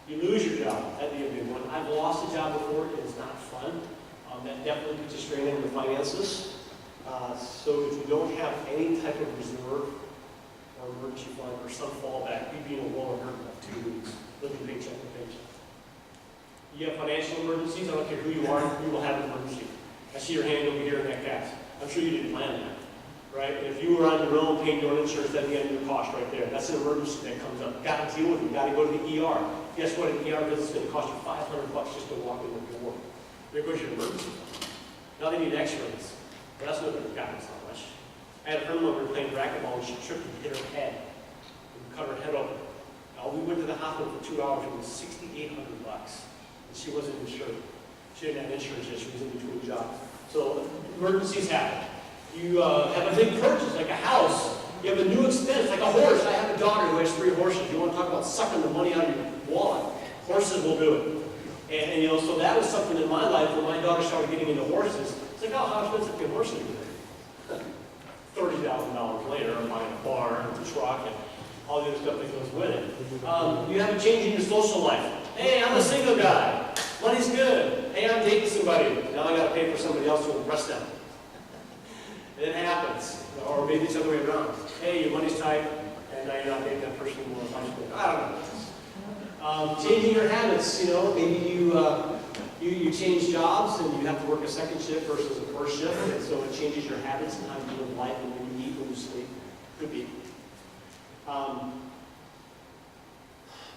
You lose your job. That'd be a big one. I've lost a job before. It is not fun. That definitely puts a strain on your finances. So if you don't have any type of reserve or emergency fund or some fallback, you'd be in a lower hurt in 2 weeks, living paycheck to paycheck. You have financial emergencies. I don't care who you are, you will have an emergency. I see your hand over here in that cast. I'm sure you didn't plan that, right? And if you were on your own paying your own insurance, that'd be on your cost right there. That's an emergency that comes up. Got to deal with it. You got to go to the ER. Guess what? An ER visit is going to cost you $500 just to walk in with your work. There goes your emergency. Now they need x-rays. But that's not going to gotten so much. I had a friend of mine, we were playing racquetball, and she tripped and hit her head and cut her head open. We went to the hospital for 2 hours. It was $6,800. And she wasn't insured. She didn't have insurance yet. She was in between jobs. So emergencies happen. You have a big purchase, like a house. You have a new expense, like a horse. I have a daughter who has 3 horses. You want to talk about sucking the money out of your wallet? Horses will do it. And so that was something in my life when my daughter started getting into horses. It's like, oh, how expensive can horses be? $30,000 later, I'm buying a barn, a truck, and all the other stuff that goes with it. You have a change in your social life. Hey, I'm a single guy. Money's good. Hey, I'm dating somebody. Now I got to pay for somebody else to impress them. And it happens. Or maybe it's the other way around. Hey, your money's tight, and now you're not dating that person anymore. I don't know. Changing your habits, maybe you change jobs and you have to work a second shift versus a first shift, and so it changes your habits and how you live life and when you eat, when you sleep. Could be.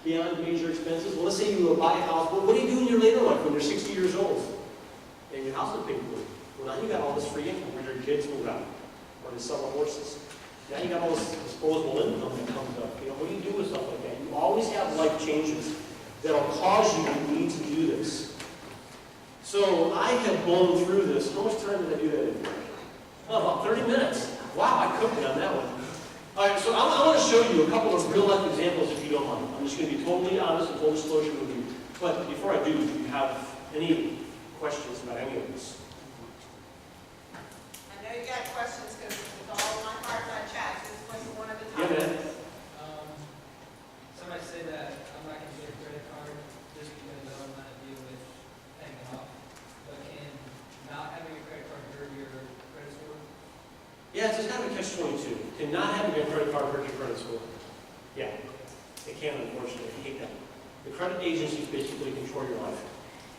Beyond major expenses, well, let's say you buy a house. Well, what do you do in your later life when you're 60 years old and your house is paid for? Well, now you got all this free income when your kids move out or they sell the horses. Now you got all this disposable income that comes up. What do you do with stuff like that? You always have life changes that'll cause you to need to do this. So I have blown through this. How much time did I do that in? Oh, about 30 minutes. Wow, I cooked on that one. All right, so I want to show you a couple of real-life examples, if you don't mind. I'm just going to be totally honest and full disclosure with you. But before I do you have any questions about any of this?
I know you got questions because with all my heart on chat, this was one of the
Yeah,
topics.
man.
Somebody said that I'm not going to get a credit card just because I don't want to deal with paying it off. But can not having a credit card hurt your credit score?
Yeah, it's just kind of a catch-22. Can not having a credit card hurt your credit score? Yeah, it can, unfortunately. I hate that. The credit agencies basically control your life.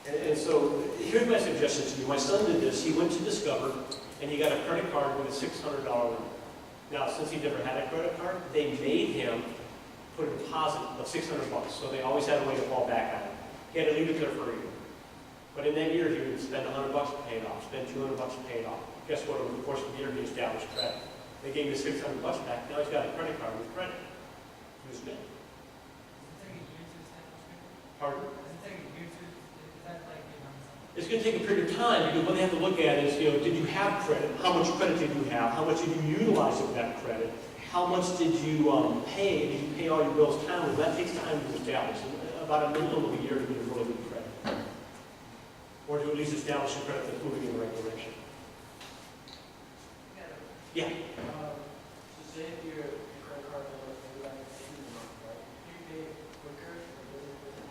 And so here's my suggestion to you. My son did this. He went to Discover, and he got a credit card with a $600 limit. Now, since he never had a credit card, they made him put a deposit of $600. So they always had a way to fall back on it. He had to leave it there for a year. But in that year, he would spend $100 to pay it off, spend $200 to pay it off. Guess what? Over the course of the year, he established credit. They gave him $600 back. Now he's got a credit card with credit. Who's been?
Does it take a year to establish credit?
Pardon?
Does it take a year to, is that like, something?
It's going to take a period of time because what they have to look at is, did you have credit? How much credit did you have? How much did you utilize of that credit? How much did you pay? Did you pay all your bills timely? That takes time to establish. About a minimum of a year to get a really good credit. Or to at least establish a credit that's moving in the right direction. Yeah.
So say if your credit card bill is like $2 a month, right? Do you pay quicker or does it?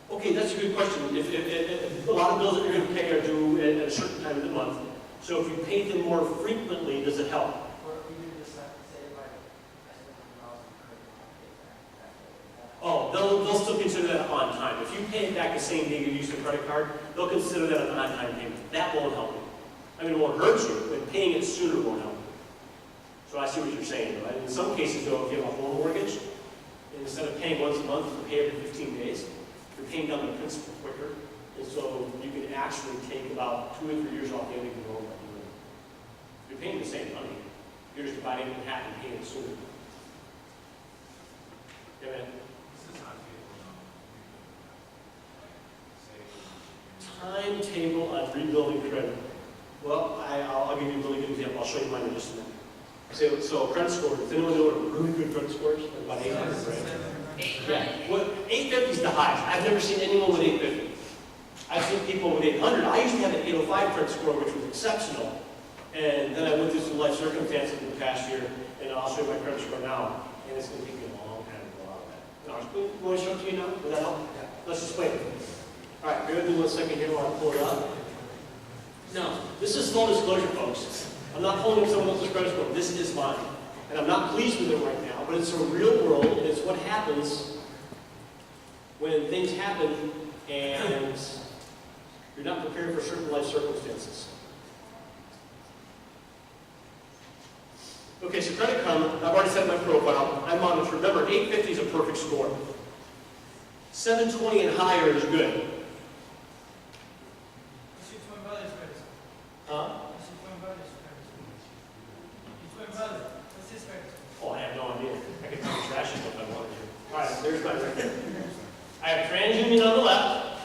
Okay, that's a good question. If a lot of bills that you're going to pay are due at a certain time of the month. So if you pay them more frequently, does it help?
Or even just say like I spent $100 on credit card, I pay that.
Oh, they'll still consider that on time. If you pay it back the same day you used the credit card, they'll consider that an on-time payment. That won't help you. I mean, it won't hurt you, but paying it sooner won't help you. So I see what you're saying, though. In some cases, though, if you have a home mortgage, and instead of paying once a month, you pay every 15 days, you're paying down the principal quicker. And so you can actually take about 2 or 3 years off the end of your loan by doing it. You're paying the same money. You're just dividing it in half and paying it sooner. Yeah, man. Timetable on rebuilding credit. Well, I'll give you a really good example. I'll show you mine in just a minute. So credit score. Does anyone know what a really good credit score is? Like about 800, right? Yeah. Well, 850 is the highest. I've never seen anyone with 850. I've seen people with 800. I used to have an 805 credit score, which was exceptional. And then I went through some life circumstances in the past year, and I'll show you my credit score now. And it's going to take me a long time to go out of that. Now, want to show it to you now? Would that help? Yeah. Let's just wait. All right, bear with me 1 second here while I pull it up. Now, this is full disclosure, folks. I'm not pulling up someone else's credit score. This is mine. And I'm not pleased with it right now, but it's a real world. It's what happens when things happen and you're not prepared for certain life circumstances. Okay, so Credit Karma, I've already set my profile. I monitor. Remember, 850 is a perfect score. 720 and higher is good.
What's your twin brother's credit score?
Huh?
What's your twin brother's credit score? Your twin brother, what's his credit score?
Oh, I have no idea. I could talk trash if I wanted to. All right, there's mine right there. I have TransUnion on the left,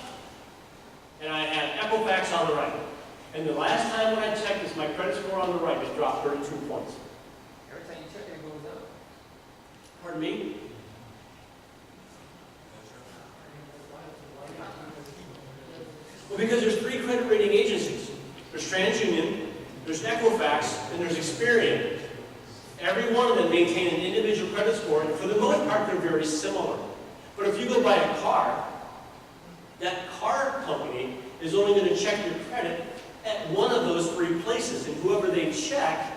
and I have Equifax on the right. And the last time when I checked this, my credit score on the right has dropped 32 points.
Every time you check it, it goes up.
Pardon me? Well, because there's 3 credit rating agencies. There's TransUnion, there's Equifax, and there's Experian. Every one of them maintain an individual credit score, and for the most part, they're very similar. But if you go buy a car, that car company is only going to check your credit at one of those 3 places, and whoever they check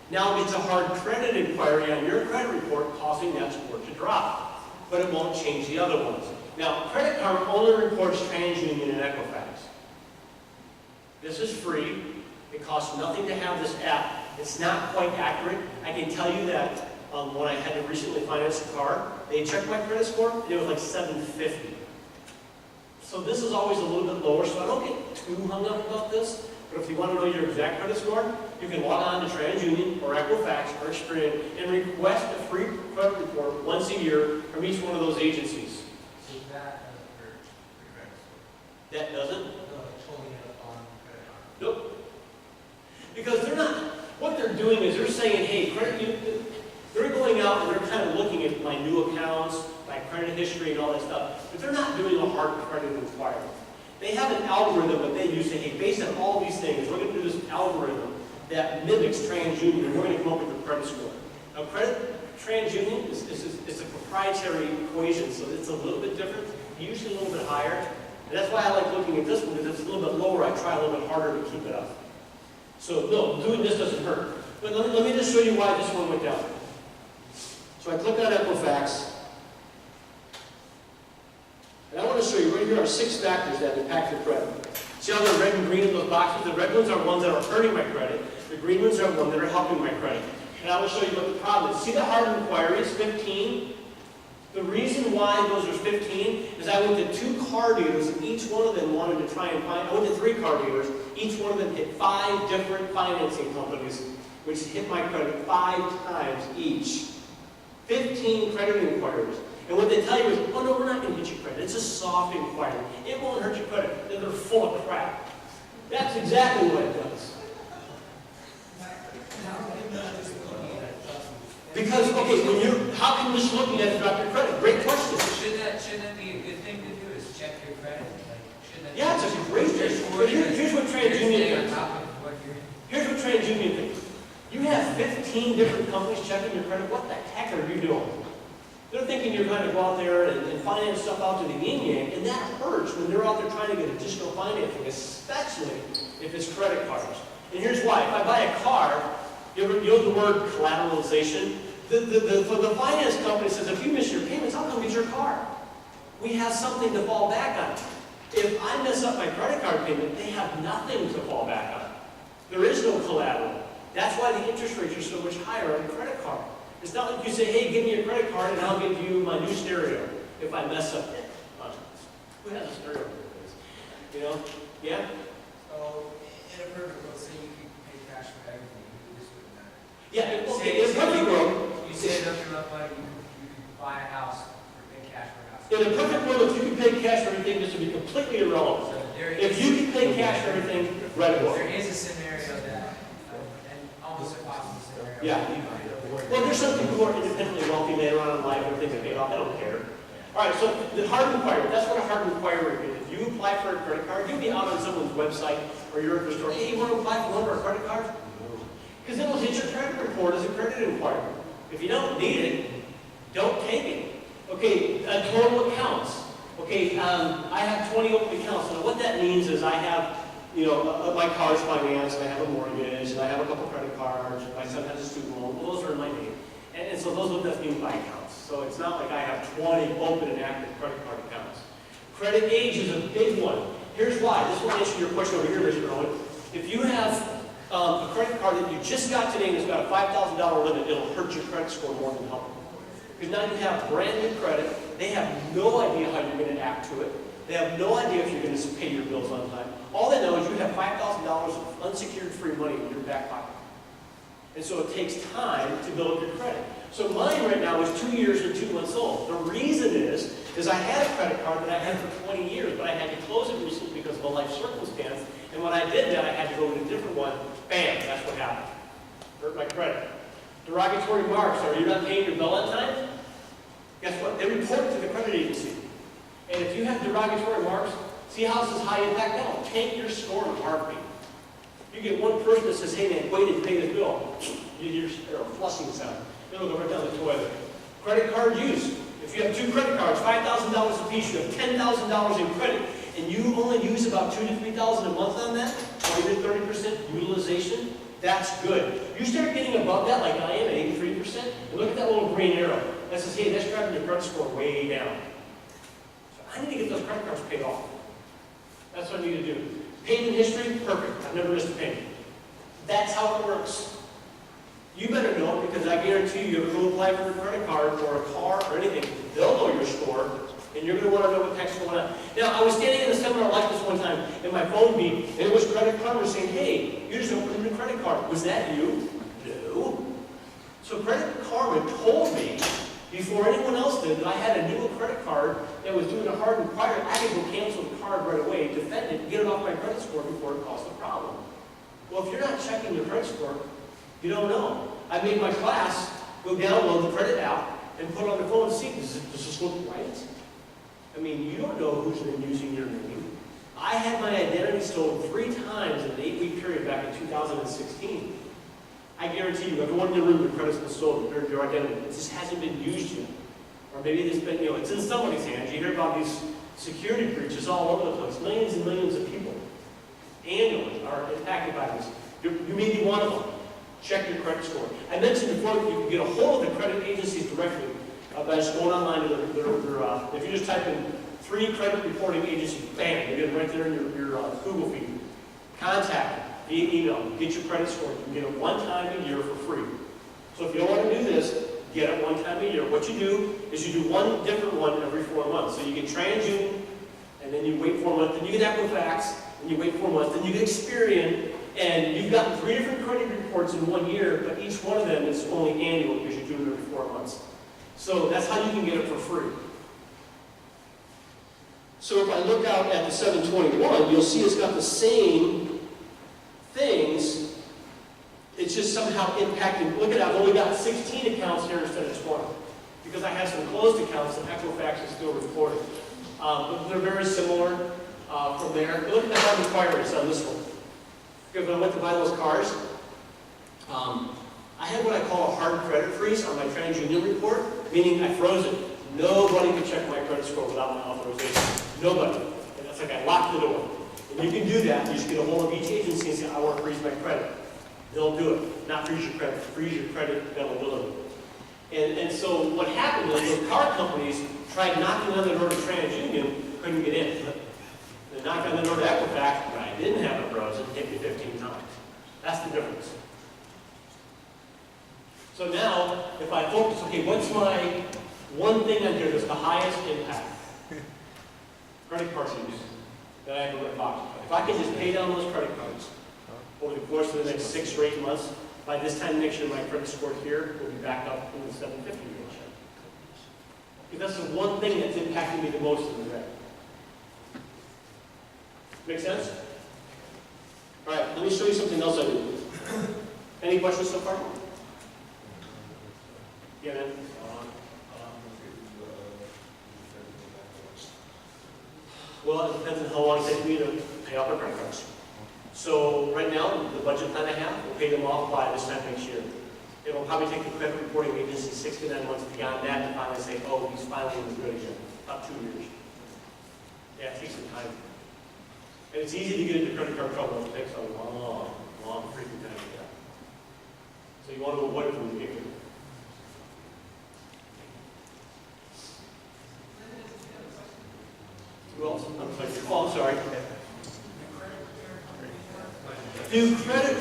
now gets a hard credit inquiry on your credit report, causing that score to drop. But it won't change the other ones. Now, Credit Karma only reports TransUnion and Equifax. This is free. It costs nothing to have this app. It's not quite accurate. I can tell you that when I had to recently finance a car, they checked my credit score, and it was like 750. So this is always a little bit lower, so I don't get too hung up about this. But if you want to know your exact credit score, you can log on to TransUnion or Equifax or Experian and request a free credit report once a year from each one of those agencies.
So that doesn't hurt your credit score.
That doesn't?
Pulling it up on Credit Karma.
Nope. Because they're not, what they're doing is they're saying, hey, they're going out and they're kind of looking at my new accounts, my credit history and all that stuff, but they're not doing a hard credit inquiry. They have an algorithm that they use to, hey, based on all these things, we're going to do this algorithm that mimics TransUnion, and we're going to come up with a credit score. Now, TransUnion is a proprietary equation, so it's a little bit different, usually a little bit higher. And that's why I like looking at this one, because it's a little bit lower. I try a little bit harder to keep it up. So, no, doing this doesn't hurt. But let me just show you why this one went down. So I click on Equifax. And I want to show you, right here are 6 factors that impact your credit. See how they're red and green in those boxes? The red ones are ones that are hurting my credit. The green ones are ones that are helping my credit. And I will show you what the problem is. See the hard inquiries, 15? The reason why those are 15 is I went to 2 car dealers, and each one of them wanted to try and find, I went to 3 car dealers, each one of them hit 5 different financing companies, which hit my credit 5 times each. 15 credit inquiries. And what they tell you is, oh no, we're not going to hit your credit. It's a soft inquiry. It won't hurt your credit. And they're full of crap. That's exactly what it does. Because, okay, how can just looking at it drop your credit? Great question.
Shouldn't that be a good thing to do, is check your credit? Like,
Yeah, it's a great thing. But here's what TransUnion thinks. Here's what TransUnion thinks. You have 15 different companies checking your credit. What the heck are you doing? They're thinking you're going to go out there and finance stuff out to the yin-yang, and that hurts when they're out there trying to get additional financing, especially if it's credit cards. And here's why. If I buy a car, you know the word collateralization? The finance company says, if you miss your payments, I'll come get your car. We have something to fall back on. If I mess up my credit card payment, they have nothing to fall back on. There is no collateral. That's why the interest rates are so much higher on a credit card. It's not like you say, hey, give me a credit card and I'll give you my new stereo if I mess up. Who has a stereo? You know? Yeah?
So, in a perfect world, say you could pay cash for everything, this wouldn't matter.
Yeah, okay, in a perfect world,
You saved up enough money, you could buy a house or pay cash for a house.
in a perfect world, if you could pay cash for everything, this would be completely irrelevant.
So there
If
is,
you could pay cash for everything, write a book.
there is a scenario that, and almost impossible scenario.
Yeah. Well, there's some people who are independently wealthy, they run on life, everything they paid off, they don't care. All right, so the hard requirement, that's what a hard requirement is. If you apply for a credit card, you'll be out on someone's website or you're at the store, hey, you want to apply for one of our credit cards? Because it'll hit your credit report as a credit requirement. If you don't need it, don't take it. Okay, total accounts. Okay, I have 20 open accounts. And what that means is I have, you know, my car's financed, and I have a mortgage, and I have a couple credit cards, and my son has a student loan. Well, those are in my name. And so those are just mean by accounts. So it's not like I have 20 open and active credit card accounts. Credit age is a big one. Here's why. This will answer your question over here, Mr. Owen. If you have a credit card that you just got today and it's got a $5,000 limit, it'll hurt your credit score more than help. Because now you have brand new credit. They have no idea how you're going to act to it. They have no idea if you're going to pay your bills on time. All they know is you have $5,000 of unsecured free money in your back pocket. And so it takes time to build up your credit. So mine right now is 2 years and 2 months old. The reason is I had a credit card that I had for 20 years, but I had to close it recently because of a life circumstance. And when I did that, I had to go to a different one. Bam, that's what happened. Hurt my credit. Derogatory marks. Are you not paying your bill on time? Guess what? They report it to the credit agency. And if you have derogatory marks, see how this is high impact now. Tank your score in a heartbeat. You get one person that says, hey man, wait to pay this bill. You hear a flushing sound. It'll go right down the toilet. Credit card use. If you have 2 credit cards, $5,000 a piece, you have $10,000 in credit, and you only use about $2,000 to $3,000 a month on that, 20 to 30% utilization, that's good. You start getting above that, like I am, 83%, and look at that little green arrow. That says, hey, that's driving your credit score way down. So I need to get those credit cards paid off. That's what I need to do. Payment history, perfect. I've never missed a payment. That's how it works. You better know it because I guarantee you, if you apply for a credit card or a car or anything, they'll know your score, and you're going to want to know what text going on. Now, I was standing in a seminar like this one time, and my phone beeped, and it was Credit Karma saying, hey, you just opened a new credit card. Was that you? No. So Credit Karma told me, before anyone else did, that I had a new credit card that was doing a hard requirement. I could go cancel the card right away, defend it, get it off my credit score before it caused a problem. Well, if you're not checking your credit score, you don't know. I made my class go download the credit app and put it on the phone and see, does this look right? I mean, you don't know who's been using your name. I had my identity stolen 3 times in an 8-week period back in 2016. I guarantee you, everyone in the room, your credit's been stolen, your identity. It just hasn't been used yet. Or maybe it's been, it's in somebody's hands. You hear about these security breaches all over the place. Millions and millions of people annually are impacted by this. You may be one of them. Check your credit score. I mentioned before that you can get a hold of the credit agencies directly by just going online to if you just type in 3 credit reporting agencies, bam, you get it right there in your Google feed. Contact them via email. Get your credit score. You can get it 1 time a year for free. So if you don't want to do this, get it 1 time a year. What you do is you do one different one every 4 months. So you get TransUnion, and then you wait 4 months, then you get Equifax, and you wait 4 months, then you get Experian, and you've gotten 3 different credit reports in 1 year, but each one of them is only annual because you do it every 4 months. So that's how you can get it for free. So if I look out at the 721, you'll see it's got the same things. It's just somehow impacting. Look at that, I've only got 16 accounts here instead of 20. Because I have some closed accounts that Equifax is still reporting. But they're very similar from there. Look at the hard requirements on this one. Because when I went to buy those cars, I had what I call a hard credit freeze on my TransUnion report, meaning I froze it. Nobody could check my credit score without my authorization. Nobody. And that's like I locked the door. And you can do that. You just get a hold of each agency and say, I want to freeze my credit. They'll do it. Not freeze your credit. Freeze your credit availability. And so what happened is those car companies tried knocking on the door to TransUnion, couldn't get in. They knocked on the door to Equifax, but I didn't have it frozen. It hit me 15 times. That's the difference. So now, if I focus, okay, what's my one thing on here that's the highest impact? Credit card use that I have a red box. If I can just pay down those credit cards over the course of the next 6 or 8 months, by this time next year, my credit score here will be back up in the 750 range. Because that's the one thing that's impacting me the most in the day. Make sense? All right, let me show you something else I do. Any questions so far? Yeah, man. Well, it depends on how long it takes me to pay off my credit cards. So right now, the budget plan I have, we'll pay them off by this time next year. It'll probably take the credit reporting agency 6 to 9 months beyond that to finally say, oh, he's finally in the good again. About 2 years. Yeah, it takes some time. And it's easy to get into credit card trouble. It takes a long freaking time to get out. So you want to avoid it from the beginning. Who else? I'm sorry. Do credit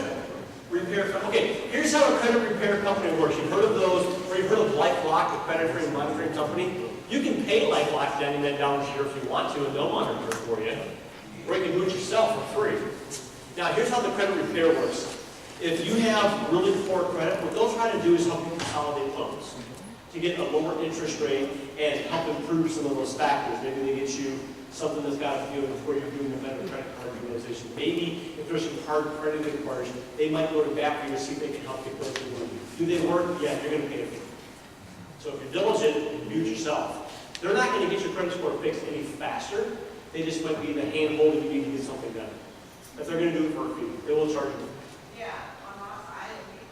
repair. Okay, here's how a credit repair company works. You've heard of those, or you've heard of LifeLock, the credit free monitoring company. You can pay LifeLock $99 a year if you want to, and they'll monitor it for you. Or you can do it yourself for free. Now, here's how the credit repair works. If you have really poor credit, what they'll try to do is help you consolidate loans to get a lower interest rate and help improve some of those factors. Maybe they get you something that's got to do with where you're doing a better credit card utilization. Maybe if there's some hard credit requires, they might go to bat for you to see if they can help get those things. Do they work? Yeah, you're going to pay a fee. So if you're diligent, do it yourself. They're not going to get your credit score fixed any faster. They just might be the hand-hold if you need to get something done. But they're going to do it for a fee. They will charge you.
Yeah,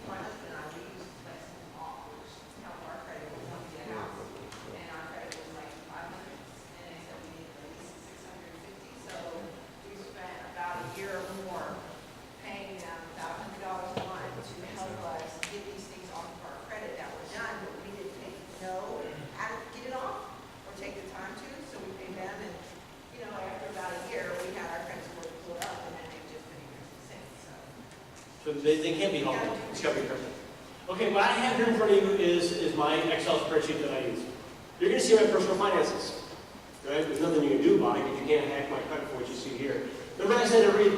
my husband and I, we used to play some offers to help our credit when we wanted to get a house. And our credit was like 500, and they said we needed at least 650. So we spent about a year or more paying them about $100 a month to help us get these things off of our credit that were done, but we didn't know how to get it off or take the time to. So we paid them, and after about a year, we had our credit score pulled up, and then they've just been increasing since.
So they can't be helped. It's got to be perfect. Okay, what I have here in front of you is my Excel spreadsheet that I use. You're going to see my personal finances. Right? There's nothing you can do about it because you can't hack my credit for what you see here. Remember I said every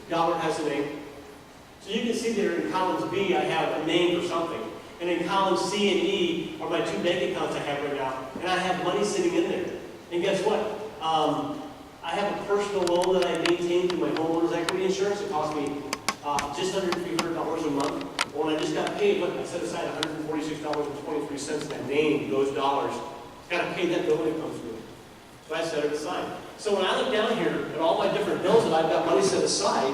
dollar has a name? So you can see there in columns B, I have a name for something. And in columns C and E are my 2 bank accounts I have right now. And I have money sitting in there. And guess what? I have a personal loan that I maintain through my homeowner's equity insurance. It costs me just under $300 a month. Well, when I just got paid, look, I set aside $146.23 in that name, those dollars. Got to pay that bill when it comes due. So I set it aside. So when I look down here at all my different bills that I've got money set aside,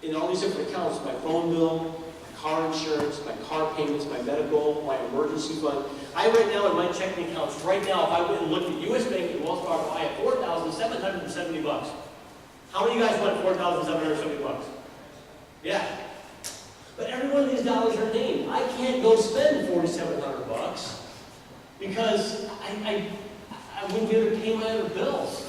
in all these different accounts, my phone bill, my car insurance, my car payments, my medical, my emergency fund. I right now in my checking accounts, right now, if I went and looked at U.S. Bank and Wells Fargo, I have $4,770. How many of you guys want $4,770? Yeah. But every one of these dollars are named. I can't go spend $4,700 because I wouldn't be able to pay my other bills.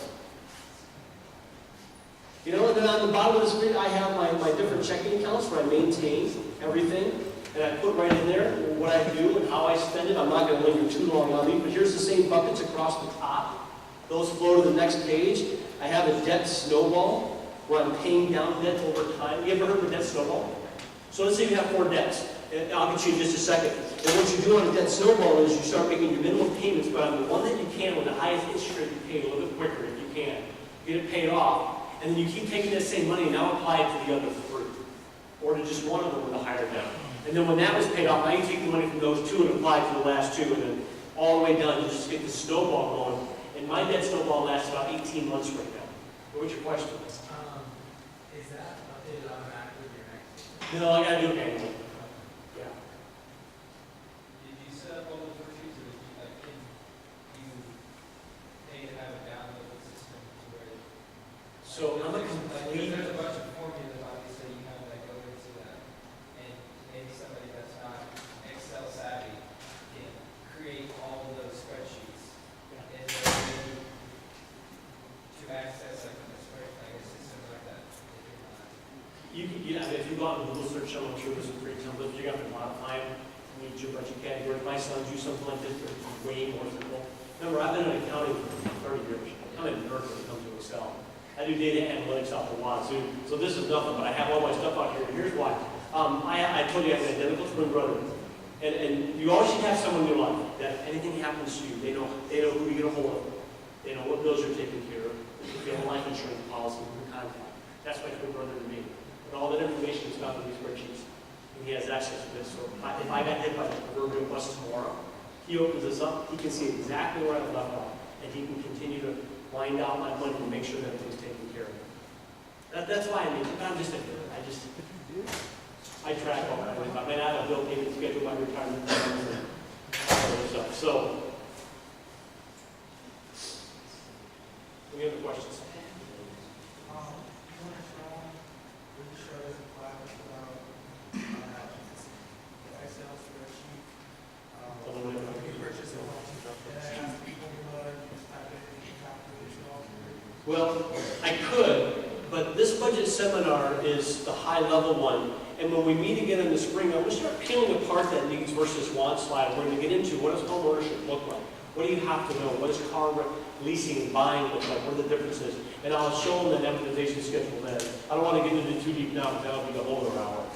And then on the bottom of the screen, I have my different checking accounts where I maintain everything. And I put right in there what I do and how I spend it. I'm not going to linger too long on these, but here's the same buckets across the top. Those flow to the next page. I have a debt snowball where I'm paying down debt over time. You ever heard of a debt snowball? So let's say you have 4 debts. And I'll get you in just a second. And what you do on a debt snowball is you start making your minimum payments, but on the one that you can with the highest interest rate, you pay a little bit quicker if you can. Get it paid off. And then you keep taking that same money and now apply it to the other 3. Or to just one of them with a higher debt. And then when that was paid off, now you take the money from those 2 and apply it to the last 2, and then all the way done, you just get the snowball going. And my debt snowball lasts about 18 months right now. What's your question?
Is that updated automatically with your next?
No, I gotta do it manually. Yeah.
Did you set up all those worksheets, or can you pay to have it download the system to where?
So I'm a complete.
There's a bunch of formulas, obviously, you have that go into that, and maybe somebody that's not Excel savvy can create all of those spreadsheets. And then to access like a spreadsheet, like a system like that, if
search them, I'm sure there's some free templates, you got to modify them, meet your budget category. My sons use something like this, but it's way more simple. Remember, I've been in accounting for 30 years. I'm a nerd when it comes to Excel. I do data analytics out the wazoo, so this is nothing, but I have all my stuff out here, and here's why. I told you I have an identical twin brother, and you always should have someone in your life that anything happens to you, they know who to get a hold of. They know what bills you're taking care of. If you have a life insurance policy, who to contact. That's my twin brother to me. And all that information is found in these spreadsheets. And he has access to this. So if I got hit by the proverbial bus tomorrow, he opens this up, he can see exactly where I left off. And he can continue to wind out my money and make sure that everything's taken care of. That's why I'm just a nerd. I track all that. I mean, I have a bill payment schedule, my retirement plans, and all that stuff. So, any other questions?
You want to really show us a class about the Excel spreadsheet. You purchase a home, and I ask people to just type it in the calculation all through.
Well, I could, but this budget seminar is the high-level one. And when we meet again in the spring, I'm going to start peeling apart that needs versus wants slide. We're going to get into what does home ownership look like? What do you have to know? What does car leasing and buying look like? What are the differences? And I'll show them that amortization schedule then. I don't want to get into it too deep now, because that'll be the whole other hour.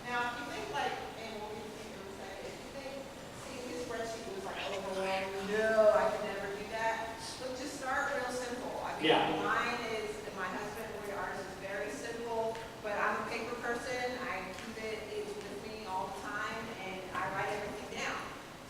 Now, if you think like, and what we think it was like, if you think, seeing his spreadsheet was like overwhelming, no, I could never do that. Look, just start real simple. I mean,
Yeah.
mine is, and my husband, ours is very simple, but I'm a paper person. I keep it with me all the time, and I write everything down.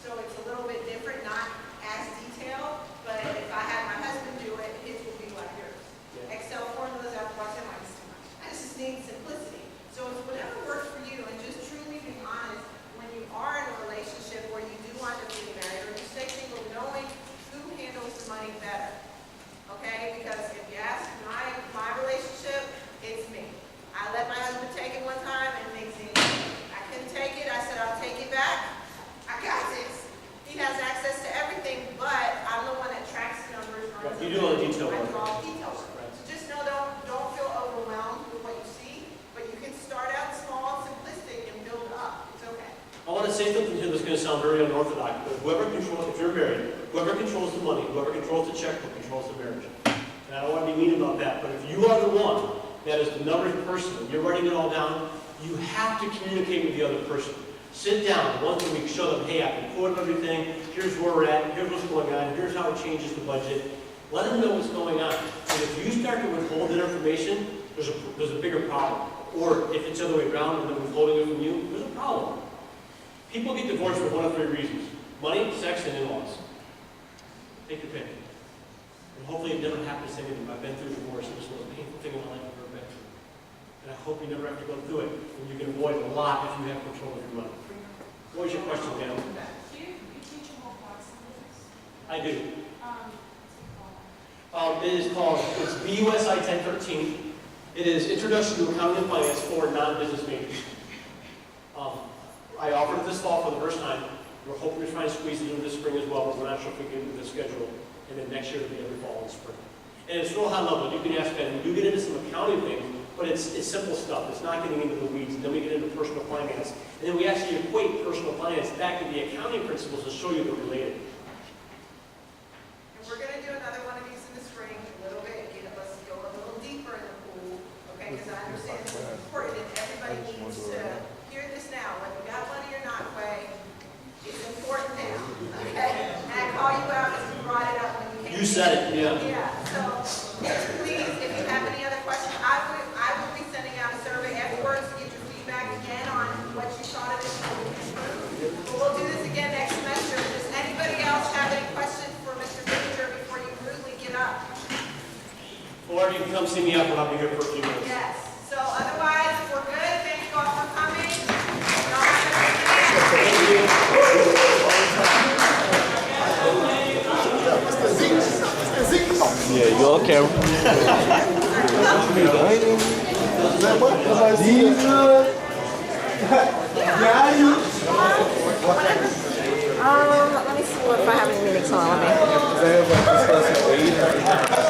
So it's a little bit different, not as detailed, but if I had my husband do it, his would be like yours.
Yeah.
Excel formulas, I have to watch them like it's too much. I just need simplicity. So it's whatever works for you, and just truly being honest, when you are in a relationship where you do want to be married, or you stay single, knowing who handles the money better. Okay? Because if you ask my relationship, it's me. I let my husband take it one time, and next thing I couldn't take it. I said, I'll take it back. I got this. He has access to everything, but I'm the one that tracks the numbers.
Right. You do all the detail
I
work.
do all the detail work.
Right.
So just know, don't feel overwhelmed with what you see, but you can start out small, simplistic, and build up. It's okay.
I want to say something here that's going to sound very unorthodox, but whoever controls, if you're married, whoever controls the money, whoever controls the checkbook, controls the marriage. And I don't want to be mean about that, but if you are the one that is the numbers person, and you're writing it all down, you have to communicate with the other person. Sit down once a week, show them, hey, I've recorded everything, here's where we're at, here's what's going on, here's how it changes the budget. Let them know what's going on. And if you start to withhold that information, there's a bigger problem. Or if it's the other way around and they're withholding it from you, there's a problem. People get divorced for one of three reasons: money, sex, and in-laws. Take your pick. And hopefully it never happens to anyone. I've been through divorce. It was the most painful thing in my life I've ever been through. And I hope you never have to go through it. And you can avoid a lot if you have control of your money. What was your question, Dan?
Do you teach a whole class on this?
I do.
What's it called?
It is called, it's BUSI 1013. It is Introduction to Accounting and Finance for non-business majors. I offered it this fall for the first time. We're hoping to try and squeeze it into this spring as well, but we're not sure if we can get into the schedule. And then next year it'll be every fall and spring. And it's real high level. You can ask Ben. We do get into some accounting things, but it's simple stuff. It's not getting into the weeds. And then we get into personal finance. And then we actually equate personal finance back to the accounting principles to show you they're related.
And we're going to do another one of these in the spring, a little bit, let's go a little deeper in the pool, okay? Because I understand it's important and everybody needs to hear this now. Whether you got money or not, Quay, it's important now, okay? And I call you out because you brought it up when you came.
You said it, yeah.
Yeah, so please, if you have any other questions, I will be sending out a survey afterwards to get your feedback again on what you thought of this. But we'll do this again next semester. Does anybody else have any questions for Mr. Granger before you rudely get up?
Or you can come see me up when I'll be here for a few minutes.
Yes. So otherwise, we're good. Thank you all for coming. Y'all have a great day.
Yeah, you all camera.
Let me see if I have any meetings on. Let me.